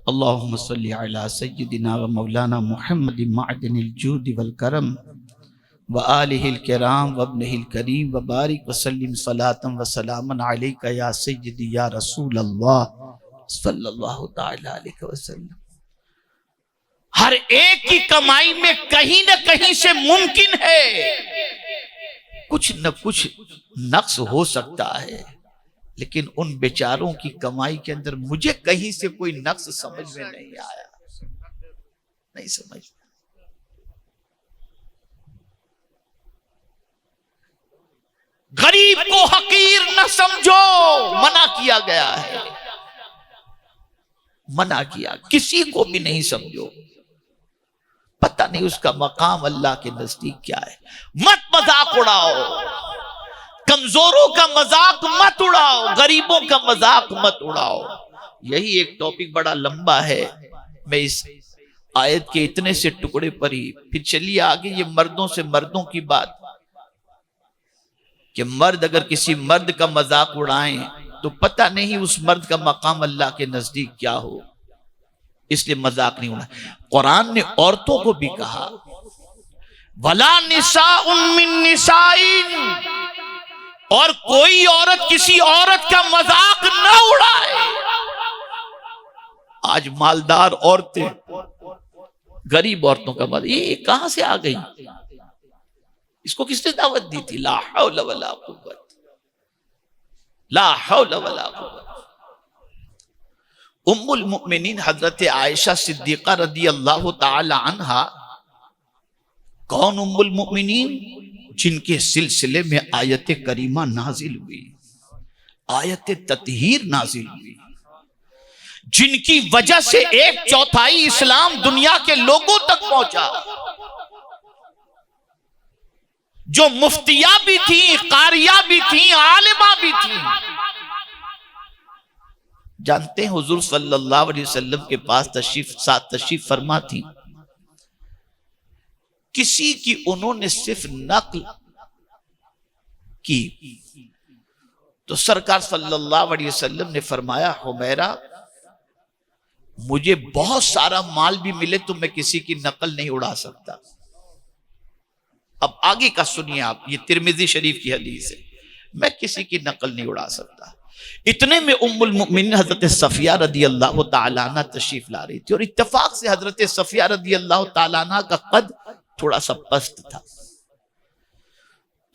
اللہم صلی علی سیدنا و مولانا محمد معدن الجود والکرم وآلہ الکرام وابنہ الکریم وبارک وسلم صلاة و سلاما علیکہ یا سیدی یا رسول اللہ صلی اللہ تعالی علیہ وسلم۔ ہر ایک کی کمائی میں کہیں نہ کہیں سے ممکن ہے کچھ نہ کچھ نقص ہو سکتا ہے، لیکن ان بیچاروں کی کمائی کے اندر مجھے کہیں سے کوئی نقص سمجھ میں نہیں آیا، نہیں سمجھ۔ غریب کو حقیر نہ سمجھو، منع کیا گیا ہے، منع کیا، کسی کو بھی نہیں سمجھو، پتہ نہیں اس کا مقام اللہ کے نزدیک کیا ہے۔ مت مذاق اڑاؤ، کمزوروں کا مذاق مت اڑاؤ، غریبوں کا مذاق مت اڑاؤ۔ یہی ایک ٹاپک بڑا لمبا ہے، میں اس آیت کے اتنے سے ٹکڑے پر ہی پھر چلیے آگے۔ یہ مردوں سے مردوں کی بات کہ مرد اگر کسی مرد کا مذاق اڑائیں تو پتہ نہیں اس مرد کا مقام اللہ کے نزدیک کیا ہو، اس لیے مذاق نہیں اڑائیں۔ قرآن نے عورتوں کو بھی کہا وَلَا نِسَاءٌ مِّن نِسَائٍ، اور کوئی عورت کسی عورت کا مذاق نہ اڑائے۔ آج مالدار عورتیں غریب عورتوں کا مذاق، یہ کہاں سے آ گئی؟ اس کو کس نے دعوت دی تھی؟ لا حول ولا قوت، لا حول ولا قوت۔ ام المؤمنین حضرت عائشہ صدیقہ رضی اللہ تعالی عنہا، کون ام المؤمنین؟ جن کے سلسلے میں آیت کریمہ نازل ہوئی، آیت تطہیر نازل ہوئی، جن کی وجہ سے 1/4 اسلام دنیا کے لوگوں تک پہنچا، جو مفتیہ بھی تھیں، قاریہ بھی تھیں، عالمہ بھی تھیں۔ جانتے ہیں حضور صلی اللہ علیہ وسلم کے پاس تشریف فرما تھی، کسی کی انہوں نے صرف نقل کی تو سرکار صلی اللہ علیہ وسلم نے فرمایا حمیرہ مجھے بہت سارا مال بھی ملے تو میں کسی کی نقل نہیں اڑا سکتا۔ اب آگے کا سنیے آپ، یہ ترمذی شریف کی حدیث ہے، میں کسی کی نقل نہیں اڑا سکتا۔ اتنے میں ام المؤمنین حضرت صفیہ رضی اللہ تعالیٰ عنہ تشریف لا رہی تھی، اور اتفاق سے حضرت صفیہ رضی اللہ تعالیٰ عنہ کا قد تھوڑا سا پست تھا،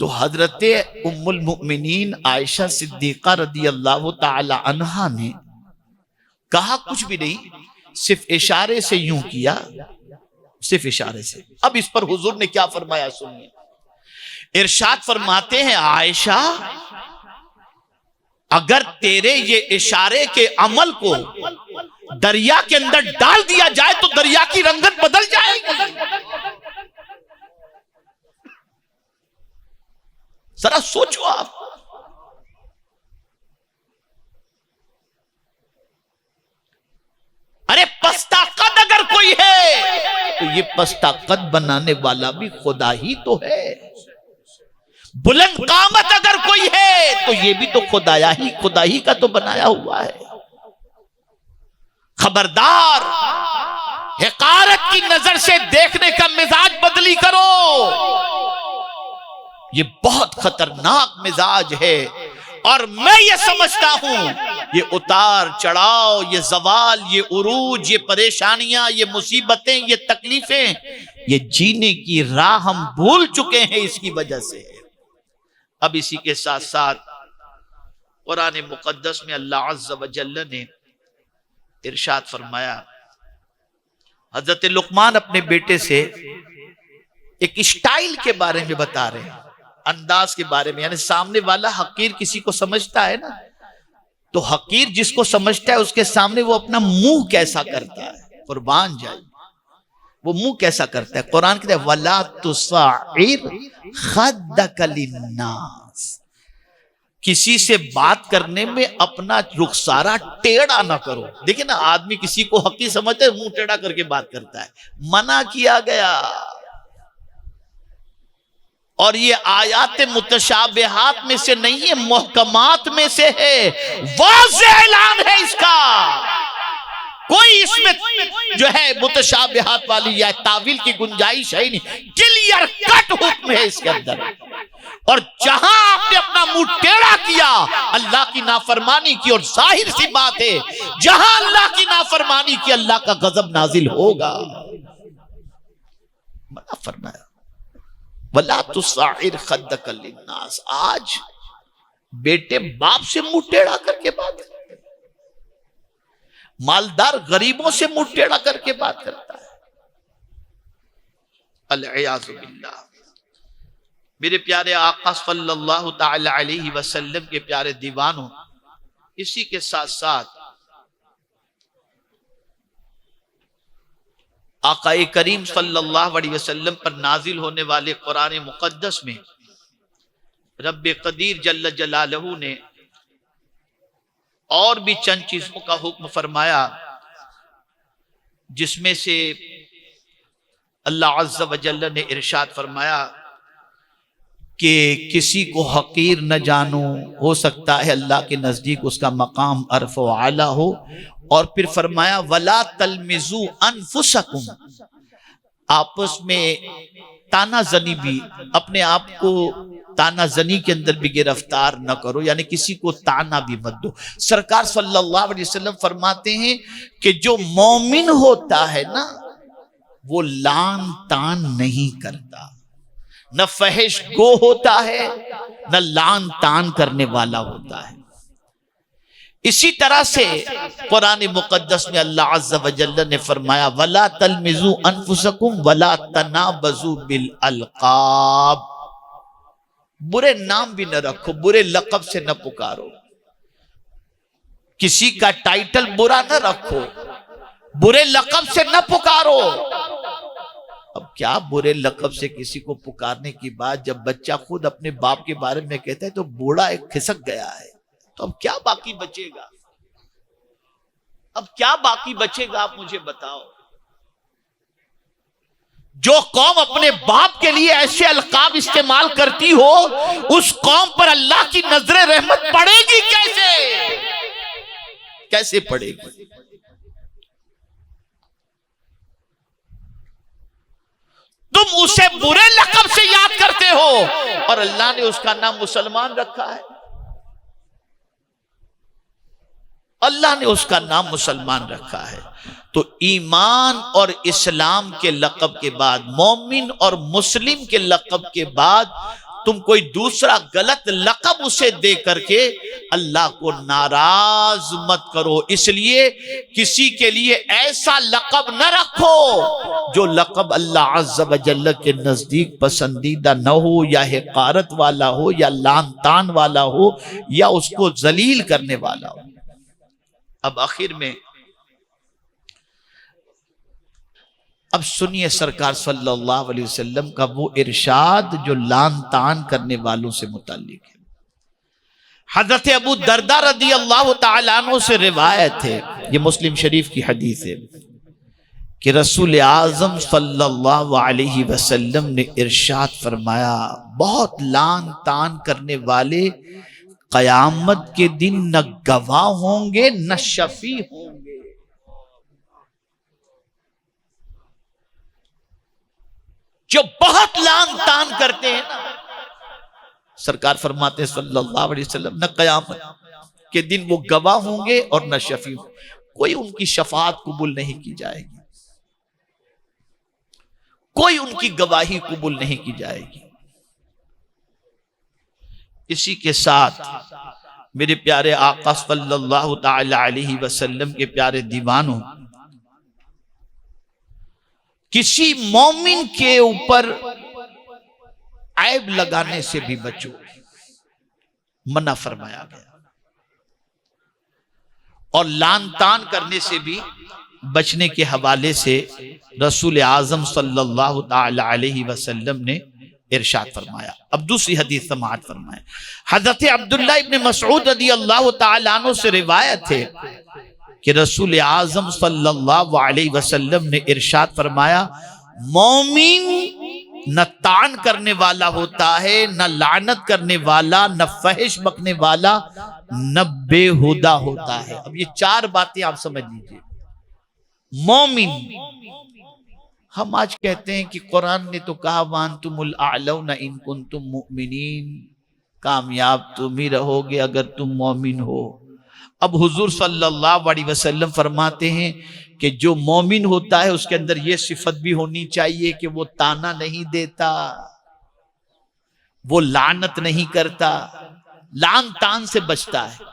تو حضرت ام المؤمنین عائشہ صدیقہ رضی اللہ تعالی عنہا نے کہا کچھ بھی نہیں، صرف اشارے سے یوں کیا، صرف اشارے سے۔ اب اس پر حضور نے کیا فرمایا سنیے، ارشاد فرماتے ہیں عائشہ اگر تیرے یہ اشارے کے عمل کو دریا کے اندر ڈال دیا جائے تو دریا کی رنگت بدل جائے گی۔ ذرا سوچو آپ. ارے پستہ قد اگر کوئی ہے تو یہ پستہ قد بنانے والا بھی خدا ہی تو ہے. بلند قامت اگر کوئی ہے تو یہ بھی تو خدا ہی کا تو بنایا ہوا ہے. خبردار، حقارت کی نظر سے دیکھنے کا مزاج بدلی کرو. یہ بہت خطرناک مزاج ہے. اور میں یہ سمجھتا ہوں یہ اتار چڑھاؤ، یہ زوال، یہ عروج، یہ پریشانیاں، یہ مصیبتیں، یہ تکلیفیں، یہ جینے کی راہ ہم بھول چکے ہیں اس کی وجہ سے. اب اسی کے ساتھ ساتھ قرآن مقدس میں اللہ عز و جل نے ارشاد فرمایا. حضرت لقمان اپنے بیٹے سے ایک اسٹائل کے بارے میں بتا رہے ہیں، انداز کے بارے میں. یعنی سامنے والا حقیر کسی کو سمجھتا ہے نا، تو حقیر جس کو سمجھتا ہے اس کے سامنے وہ اپنا منہ کیسا کرتا ہے. قربان جائے، وہ منہ کیسا کرتا ہے. قرآن کہتا ہے وَلَا تُصَعِّرْ خَدَّكَ لِلنَّاسِ. کسی سے بات کرنے میں اپنا رخسارہ ٹیڑھا نہ کرو. دیکھیں نا، آدمی کسی کو حقیر سمجھتا ہے منہ ٹیڑھا کر کے بات کرتا ہے. منع کیا گیا. اور یہ آیات متشابہات میں سے نہیں ہے، محکمات میں سے ہے. واضح اعلان ہے اس کا. کوئی اس میں جو ہے متشابہات والی یا تعویل کی گنجائش ہے نہیں. کلیئر کٹ حکم ہے اس کے اندر. اور جہاں آپ نے اپنا منہ ٹیڑھا کیا، اللہ کی نافرمانی کی، اور ظاہر سی بات ہے جہاں اللہ کی نافرمانی کی اللہ کا غضب نازل ہوگا. منع فرمایا وَلَا تُصَعِّرْ خَدَّكَ لِلنَّاسِ. آج بیٹے باپ سے منہ ٹیڑھا کر کے بات کرتے ہیں، مالدار غریبوں سے منہ ٹیڑھا کر کے بات کرتا ہے. العیاذ باللہ. میرے پیارے آقا صلی اللہ تعالی علیہ وسلم کے پیارے دیوانوں، اسی کے ساتھ ساتھ آقا کریم صلی اللہ علیہ وسلم پر نازل ہونے والے قرآن مقدس میں رب قدیر جل جلالہ نے اور بھی چند چیزوں کا حکم فرمایا، جس میں سے اللہ عز و جل نے ارشاد فرمایا کہ کسی کو حقیر نہ جانو، ہو سکتا ہے اللہ کے نزدیک اس کا مقام عرف و اعلیٰ ہو. اور پھر فرمایا وَلَا تَلْمِزُوا أَنفُسَكُمْ. آپس میں تانا زنی بھی، اپنے آپ کو تانا زنی کے اندر بھی گرفتار نہ کرو، یعنی کسی کو تانا بھی مت دو. سرکار صلی اللہ علیہ وسلم فرماتے ہیں کہ جو مومن ہوتا ہے نا، وہ لان تان نہیں کرتا، نہ فحش گو ہوتا ہے، نہ لان تان کرنے والا ہوتا ہے. اسی طرح سے قرآن مقدس میں اللہ عز و جل نے فرمایا وَلَا تَلْمِزُوا أَنفُسَكُمْ وَلَا تَنَابَزُوا بِالْأَلْقَابِ. برے نام بھی نہ رکھو، برے لقب سے نہ پکارو، کسی کا ٹائٹل برا نہ رکھو، برے لقب سے نہ پکارو. اب کیا برے لقب سے کسی کو پکارنے کی بات، جب بچہ خود اپنے باپ کے بارے میں کہتا ہے تو بوڑھا ایک کھسک گیا ہے، تو اب کیا باقی بچے گا؟ اب کیا باقی بچے گا؟ آپ مجھے بتاؤ. جو قوم اپنے باپ کے لیے ایسے القاب استعمال کرتی ہو، اس قوم پر اللہ کی نظر رحمت پڑے گی کیسے پڑے گی؟ تم اسے برے لقب سے یاد کرتے ہو اور اللہ نے اس کا نام مسلمان رکھا ہے. اللہ نے اس کا نام مسلمان رکھا ہے. تو ایمان اور اسلام کے لقب کے بعد، مومن اور مسلم کے لقب کے بعد تم کوئی دوسرا غلط لقب اسے دے کر کے اللہ کو ناراض مت کرو. اس لیے کسی کے لیے ایسا لقب نہ رکھو جو لقب اللہ عز و جل کے نزدیک پسندیدہ نہ ہو، یا حقارت والا ہو، یا لان تان والا ہو، یا اس کو ذلیل کرنے والا ہو. اب آخر میں اب سنیے سرکار صلی اللہ علیہ وسلم کا وہ ارشاد جو لان تان کرنے والوں سے متعلق ہے۔ حضرت ابو درداء رضی اللہ تعالیٰ عنہ سے روایت ہے، یہ مسلم شریف کی حدیث ہے، کہ رسول اعظم صلی اللہ علیہ وسلم نے ارشاد فرمایا، بہت لان تان کرنے والے قیامت کے دن نہ گواہ ہوں گے نہ شفیع ہوں گے۔ جو بہت لان تان کرتے ہیں نا، سرکار فرماتے ہیں صلی اللہ علیہ وسلم، نہ قیامت کے دن وہ گواہ ہوں گے اور نہ شفیع ہوں گے، کوئی ان کی شفاعت قبول نہیں کی جائے گی، کوئی ان کی گواہی قبول نہیں کی جائے گی۔ اسی کے ساتھ میرے پیارے آقا صلی اللہ تعالی علیہ وسلم کے پیارے دیوانوں، کسی مومن کے اوپر عیب لگانے سے بھی بچو، منع فرمایا گیا، اور لان تان کرنے سے بھی بچنے کے حوالے سے رسول اعظم صلی اللہ تعالی علیہ وسلم نے ارشاد فرمایا۔ اب دوسری حدیث سماعت فرمائے، حضرت عبداللہ ابن مسعود رضی اللہ تعالی عنہ سے روایت ہے کہ رسول اعظم صلی اللہ علیہ وسلم نے ارشاد فرمایا، مومن نہ طعن کرنے والا ہوتا ہے، نہ لعنت کرنے والا، نہ فحش بکنے والا، نہ بے ہودہ ہوتا ہے۔ اب یہ چار باتیں آپ سمجھ لیجئے۔ مومن، ہم آج کہتے ہیں کہ قرآن نے تو کہا وَأَنْتُمُ الْأَعْلَوْنَ إِن كُنْتُم مُؤْمِنِينَ، کامیاب تم ہی رہو گے اگر تم مومن ہو۔ اب حضور صلی اللہ علیہ وسلم فرماتے ہیں کہ جو مومن ہوتا ہے اس کے اندر یہ صفت بھی ہونی چاہیے کہ وہ تانا نہیں دیتا، وہ لعنت نہیں کرتا، لعن تان سے بچتا ہے۔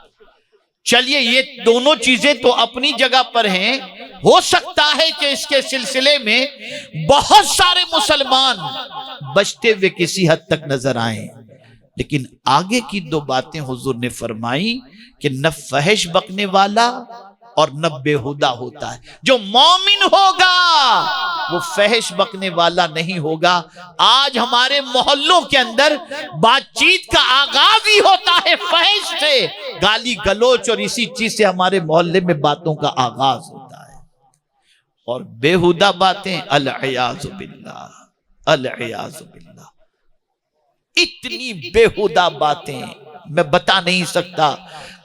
چلیے یہ دونوں چیزیں تو اپنی جگہ پر ہیں، ہو سکتا ہے کہ اس کے سلسلے میں بہت سارے مسلمان بچتے ہوئے کسی حد تک نظر آئیں، لیکن آگے کی دو باتیں حضور نے فرمائی کہ نہ فحش بکنے والا اور نہ بےہودہ ہوتا ہے۔ جو مومن ہوگا وہ فحش بکنے والا نہیں ہوگا۔ آج ہمارے محلوں کے اندر بات چیت کا آغاز ہی ہوتا ہے فحش سے، گالی گلوچ اور اسی چیز سے ہمارے محلے میں باتوں کا آغاز ہوتا ہے، اور بےہودہ باتیں العیاذ باللہ، العیاذ باللہ، اتنی بےہودہ باتیں میں بتا نہیں سکتا۔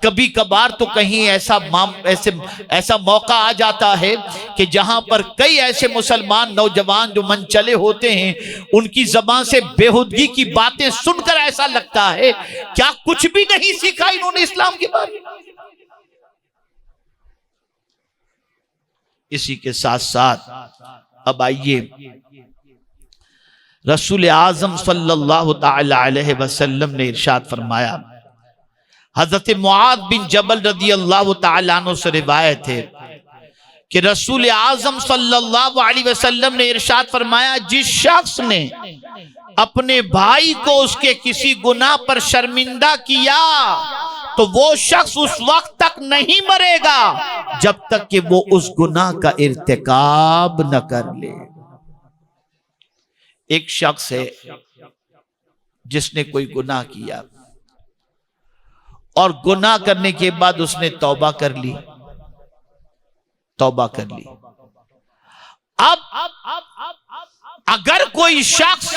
کبھی کبھار تو کہیں ایسا موقع آ جاتا ہے کہ جہاں پر کئی ایسے مسلمان نوجوان جو من چلے ہوتے ہیں، ان کی زبان سے بےہودگی کی باتیں سن کر ایسا لگتا ہے کیا کچھ بھی نہیں سیکھا انہوں نے اسلام کے بارے میں۔ اسی کے ساتھ ساتھ اب آئیے، رسول اعظم صلی اللہ تعالی علیہ وسلم نے ارشاد فرمایا، حضرت معاذ بن جبل رضی اللہ تعالیٰ عنہ سے روایت ہے کہ رسول اعظم صلی اللہ علیہ وسلم نے ارشاد فرمایا، جس شخص نے اپنے بھائی کو اس کے کسی گناہ پر شرمندہ کیا تو وہ شخص اس وقت تک نہیں مرے گا جب تک کہ وہ اس گناہ کا ارتکاب نہ کر لے۔ ایک شخص ہے جس نے کوئی گناہ کیا اور گناہ کرنے کے بعد اس نے توبہ کر لی، توبہ کر لی۔ اب اگر کوئی شخص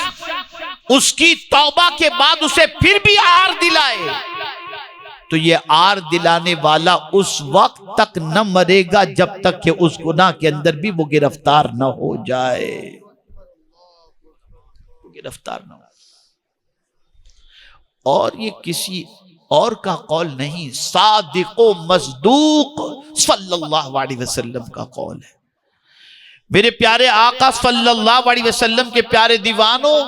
اس کی توبہ کے بعد اسے پھر بھی عار دلائے تو یہ عار دلانے والا اس وقت تک نہ مرے گا جب تک کہ اس گناہ کے اندر بھی وہ گرفتار نہ ہو جائے، گرفتار نہ ہو۔ اور یہ کسی اور کا قول نہیں، صادق و مصدوق صلی اللہ علیہ وسلم کا قول ہے۔ میرے پیارے آقا صلی اللہ علیہ وسلم کے پیارے دیوانوں،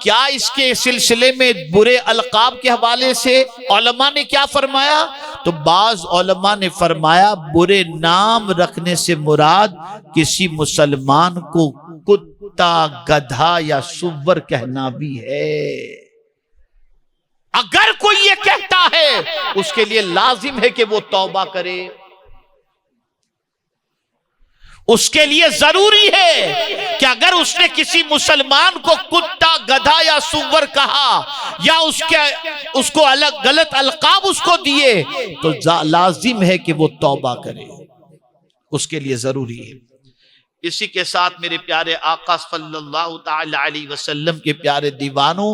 کیا اس کے سلسلے میں برے القاب کے حوالے سے علماء نے کیا فرمایا؟ تو بعض علماء نے فرمایا برے نام رکھنے سے مراد کسی مسلمان کو کتا، گدھا یا سور کہنا بھی ہے۔ اگر کوئی یہ کہتا ہے اس کے لیے لازم ہے کہ وہ توبہ کرے، اس کے لیے ضروری ہے کہ اگر اس نے کسی مسلمان کو کتا، گدھا یا سور کہا یا اس کو غلط القاب اس کو دیے تو لازم ہے کہ وہ توبہ کرے، اس کے لیے ضروری ہے۔ اسی کے ساتھ میرے پیارے آقا صلی اللہ تعالی علیہ وسلم کے پیارے دیوانوں،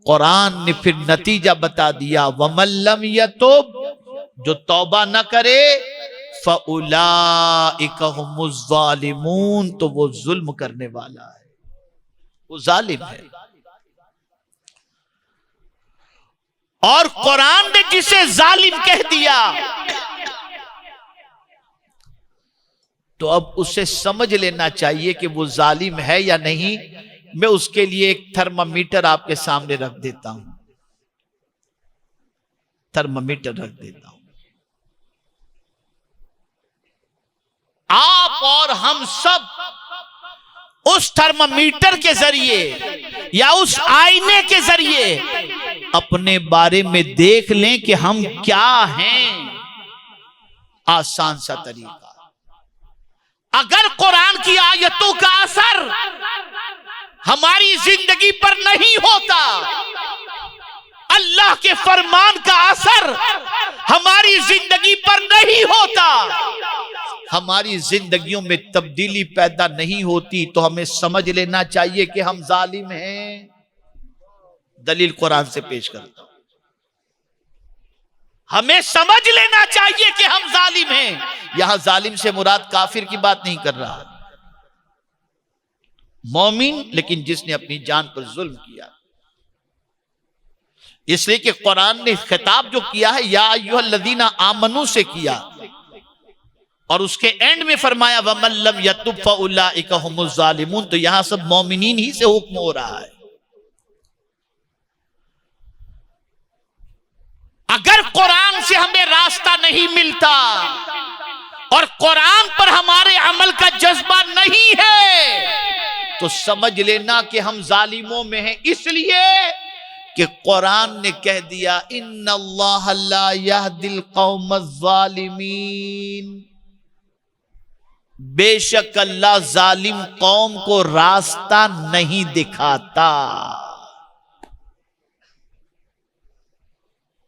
قرآن نے پھر نتیجہ بتا دیا، وَمَن لَّمْ يَتُب، جو توبہ نہ کرے، فَأُولَئِكَ هُمُ الظَّالِمُونَ، تو وہ ظلم کرنے والا ہے، وہ ظالم ہے۔ اور قرآن نے جسے ظالم کہہ دیا تو اب اسے سمجھ لینا چاہیے کہ وہ ظالم ہے یا نہیں۔ میں اس کے لیے ایک تھرمامیٹر آپ کے سامنے رکھ دیتا ہوں، تھرمامیٹر رکھ دیتا ہوں۔ آپ اور ہم سب اس تھرمامیٹر کے ذریعے یا اس آئینے کے ذریعے اپنے بارے میں دیکھ لیں کہ ہم کیا ہیں۔ آسان سا طریقہ، اگر قرآن کی آیتوں کا اثر ہماری زندگی پر نہیں ہوتا، اللہ کے فرمان کا اثر ہماری زندگی پر نہیں ہوتا، ہماری زندگیوں میں تبدیلی پیدا نہیں ہوتی، تو ہمیں سمجھ لینا چاہیے کہ ہم ظالم ہیں۔ دلیل قرآن سے پیش کرتا ہوں، ہمیں سمجھ لینا چاہیے کہ ہم ظالم ہیں۔ یہاں ظالم سے مراد کافر کی بات نہیں کر رہا، مومن لیکن جس نے اپنی جان پر ظلم کیا۔ اس لیے کہ قرآن نے خطاب جو کیا ہے یا ایھا الذین آمنوا سے کیا، اور اس کے اینڈ میں فرمایا وَمَن لَّمْ يَتُب فَأُولَئِكَ هُمُ الظَّالِمُونَ، تو یہاں سب مومنین ہی سے حکم ہو رہا ہے۔ اگر قرآن سے ہمیں راستہ نہیں ملتا اور قرآن پر ہمارے عمل کا جذبہ نہیں ہے تو سمجھ لینا کہ ہم ظالموں میں ہیں، اس لیے کہ قرآن نے کہہ دیا ان اللہ لا یہدی القوم الظالمین، بے شک اللہ ظالم قوم کو راستہ نہیں دکھاتا۔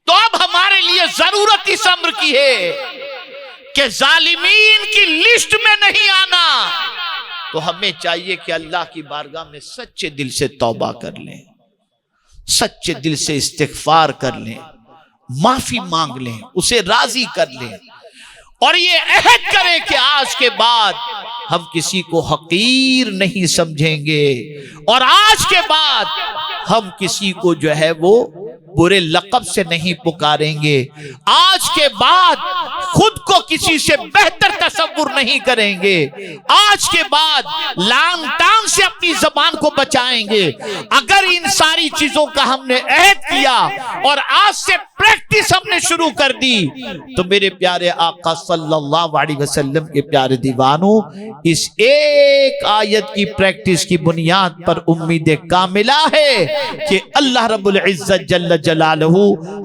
تو اب ہمارے لیے ضرورت اس امر کی ہے کہ ظالمین کی لسٹ میں نہیں آنا، تو ہمیں چاہیے کہ اللہ کی بارگاہ میں سچے دل سے توبہ کر لیں، سچے دل سے استغفار کر لیں، معافی مانگ لیں، اسے راضی کر لیں، اور یہ عہد کریں کہ آج کے بعد ہم کسی کو حقیر نہیں سمجھیں گے، اور آج کے بعد ہم کسی کو جو ہے وہ برے لقب سے نہیں پکاریں گے، آج کے بعد خود کو کسی سے بہتر تصور نہیں کریں گے، آج کے بعد لانگ ٹانگ سے اپنی زبان کو بچائیں گے۔ اگر ان ساری چیزوں کا ہم نے عہد کیا اور آج سے پریکٹس ہم نے شروع کر دی تو میرے پیارے آقا صلی اللہ علیہ وسلم کے پیارے دیوانوں، اس ایک آیت کی پریکٹس کی بنیاد پر امید کاملہ ہے کہ اللہ رب العزت جل جلالہ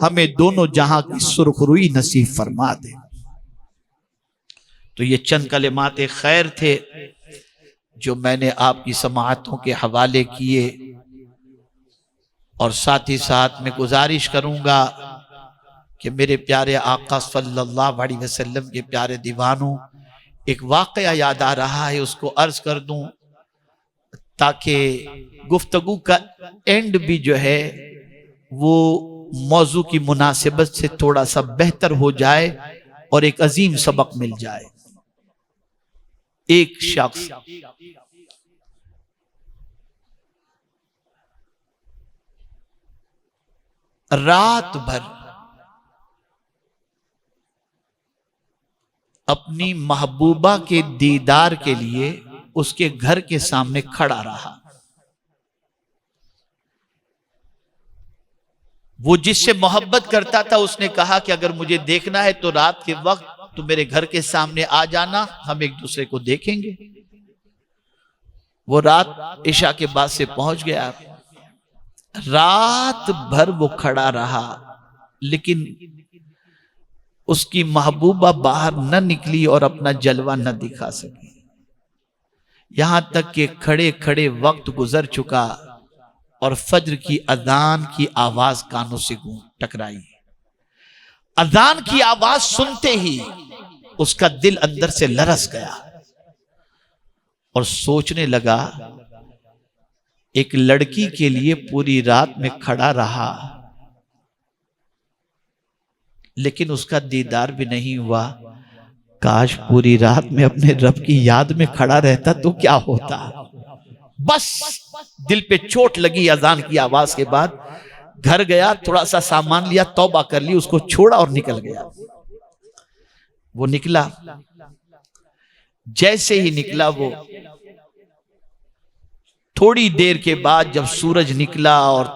ہمیں دونوں جہاں کی سرخ روئی نصیب فرما دے۔ تو یہ چند کلمات خیر تھے جو میں نے آپ کی سماعتوں کے حوالے کیے، اور ساتھ ہی ساتھ میں گزارش کروں گا کہ میرے پیارے آقا صلی اللہ علیہ وسلم کے پیارے دیوانوں، ایک واقعہ یاد آ رہا ہے، اس کو عرض کر دوں تاکہ گفتگو کا اینڈ بھی جو ہے وہ موضوع کی مناسبت سے تھوڑا سا بہتر ہو جائے اور ایک عظیم سبق مل جائے۔ ایک شخص رات بھر اپنی محبوبہ کے دیدار کے لیے اس کے گھر کے سامنے کھڑا رہا۔ وہ جس سے محبت کرتا تھا اس نے کہا کہ اگر مجھے دیکھنا ہے تو رات کے وقت تو میرے گھر کے سامنے آ جانا، ہم ایک دوسرے کو دیکھیں گے۔ وہ رات عشاء کے بعد سے پہنچ گیا، رات بھر وہ کھڑا رہا، لیکن اس کی محبوبہ باہر نہ نکلی اور اپنا جلوہ نہ دکھا سکی۔ یہاں تک کہ کھڑے کھڑے وقت گزر چکا اور فجر کی اذان کی آواز کانوں سے ٹکرائی۔ اذان کی آواز سنتے ہی اس کا دل اندر سے لرز گیا اور سوچنے لگا، ایک لڑکی کے لیے پوری رات میں کھڑا رہا لیکن اس کا دیدار بھی نہیں ہوا، کاش پوری رات میں اپنے رب کی یاد میں کھڑا رہتا تو کیا ہوتا۔ بس دل پہ چوٹ لگی اذان کی آواز کے بعد، گھر گیا، تھوڑا سا سامان لیا، توبہ کر لی، اس کو چھوڑا اور نکل گیا۔ وہ نکلا، جیسے ہی نکلا وہ تھوڑی دیر کے بعد جب سورج نکلا اور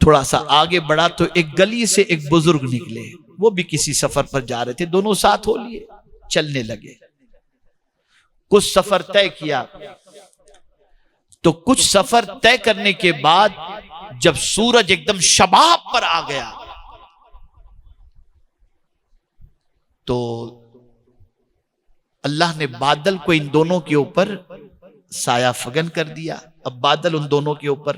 تھوڑا سا آگے بڑھا تو ایک گلی سے ایک بزرگ نکلے، وہ بھی کسی سفر پر جا رہے تھے، دونوں ساتھ ہو لیے چلنے لگے۔ کچھ سفر طے کیا تو کچھ سفر طے کرنے کے بعد جب سورج ایک دم شباب پر آ گیا تو اللہ نے بادل کو ان دونوں کے اوپر سایہ فگن کر دیا۔ اب بادل ان دونوں کے اوپر،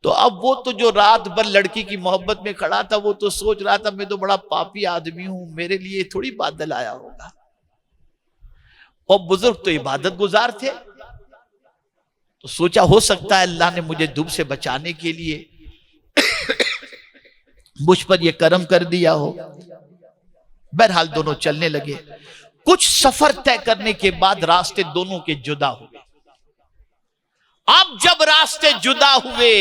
تو اب وہ تو جو رات بھر لڑکی کی محبت میں کھڑا تھا وہ تو سوچ رہا تھا میں تو بڑا پاپی آدمی ہوں، میرے لیے تھوڑی بادل آیا ہوگا۔ اور بزرگ تو عبادت گزار تھے تو سوچا ہو سکتا ہے اللہ نے مجھے دھوپ سے بچانے کے لیے مجھ پر یہ کرم کر دیا ہو۔ بہرحال دونوں چلنے لگے۔ کچھ سفر طے کرنے کے بعد راستے دونوں کے جدا ہوئے۔ اب جب راستے جدا ہوئے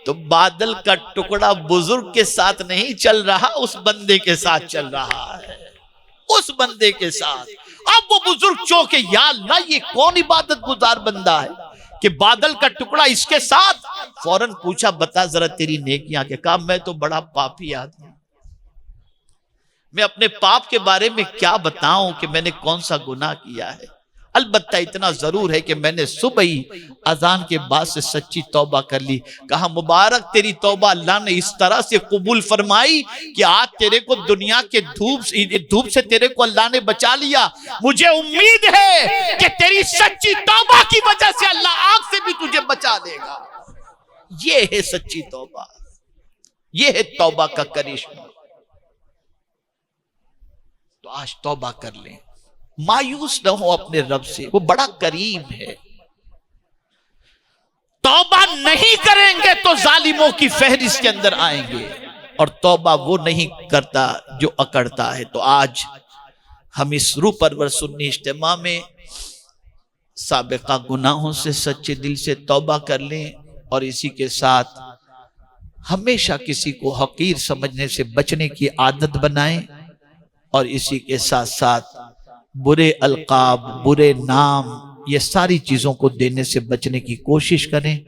تو بادل کا ٹکڑا بزرگ کے ساتھ نہیں چل رہا، اس بندے کے ساتھ چل رہا ہے، اس بندے کے ساتھ۔ اب وہ بزرگ چونکے، یا اللہ یہ کون عبادت گزار بندہ ہے کہ بادل کا ٹکڑا اس کے ساتھ؟ فوراً پوچھا بتا ذرا تیری نیکیاں کیا؟ کہا میں تو بڑا پاپی آدمی، میں اپنے پاپ کے بارے میں کیا بتاؤں کہ میں نے کون سا گناہ کیا ہے۔ البتہ اتنا ضرور ہے کہ میں نے صبح ہی اذان کے بعد سے سچی توبہ کر لی۔ کہا مبارک تیری توبہ اللہ نے اس طرح سے قبول فرمائی کہ آج تیرے کو دنیا کے دھوپ سے تیرے کو اللہ نے بچا لیا۔ مجھے امید ہے کہ تیری سچی توبہ کی وجہ سے اللہ آگ سے بھی تجھے بچا دے گا۔ یہ ہے سچی توبہ، یہ ہے توبہ کا کرشمہ۔ تو آج توبہ کر لیں، مایوس نہ ہو اپنے رب سے، وہ بڑا کریم ہے۔ توبہ نہیں کریں گے تو ظالموں کی فہرست کے اندر آئیں گے، اور توبہ وہ نہیں کرتا جو اکڑتا ہے۔ تو آج ہم اس روح پرور سنی اجتماع میں سابقہ گناہوں سے سچے دل سے توبہ کر لیں، اور اسی کے ساتھ ہمیشہ کسی کو حقیر سمجھنے سے بچنے کی عادت بنائیں، اور اسی کے ساتھ ساتھ برے القاب، برے نام، یہ ساری چیزوں کو دینے سے بچنے کی کوشش کریں۔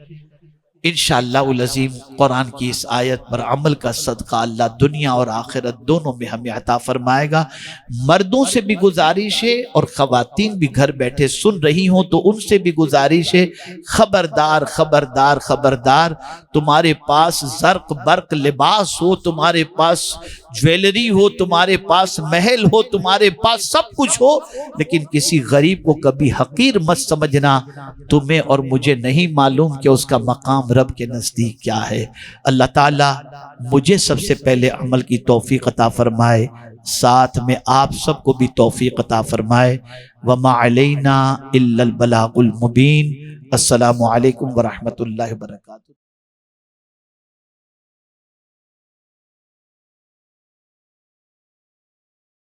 انشاءاللہ العظیم قرآن کی اس آیت پر عمل کا صدقہ اللہ دنیا اور آخرت دونوں میں ہمیں عطا فرمائے گا۔ مردوں سے بھی گزارش ہے اور خواتین بھی گھر بیٹھے سن رہی ہوں تو ان سے بھی گزارش ہے، خبردار خبردار خبردار، تمہارے پاس زرق برق لباس ہو، تمہارے پاس جویلری ہو، تمہارے پاس محل ہو، تمہارے پاس سب کچھ ہو، لیکن کسی غریب کو کبھی حقیر مت سمجھنا۔ تمہیں اور مجھے نہیں معلوم کہ اس کا مقام رب کے نزدیک کیا ہے۔ اللہ تعالیٰ مجھے سب سے پہلے عمل کی توفیق عطا فرمائے، ساتھ میں آپ سب کو بھی توفیق عطا فرمائے۔ وما علینا الا البلاغ المبین۔ السلام علیکم ورحمۃ اللہ وبرکاتہ۔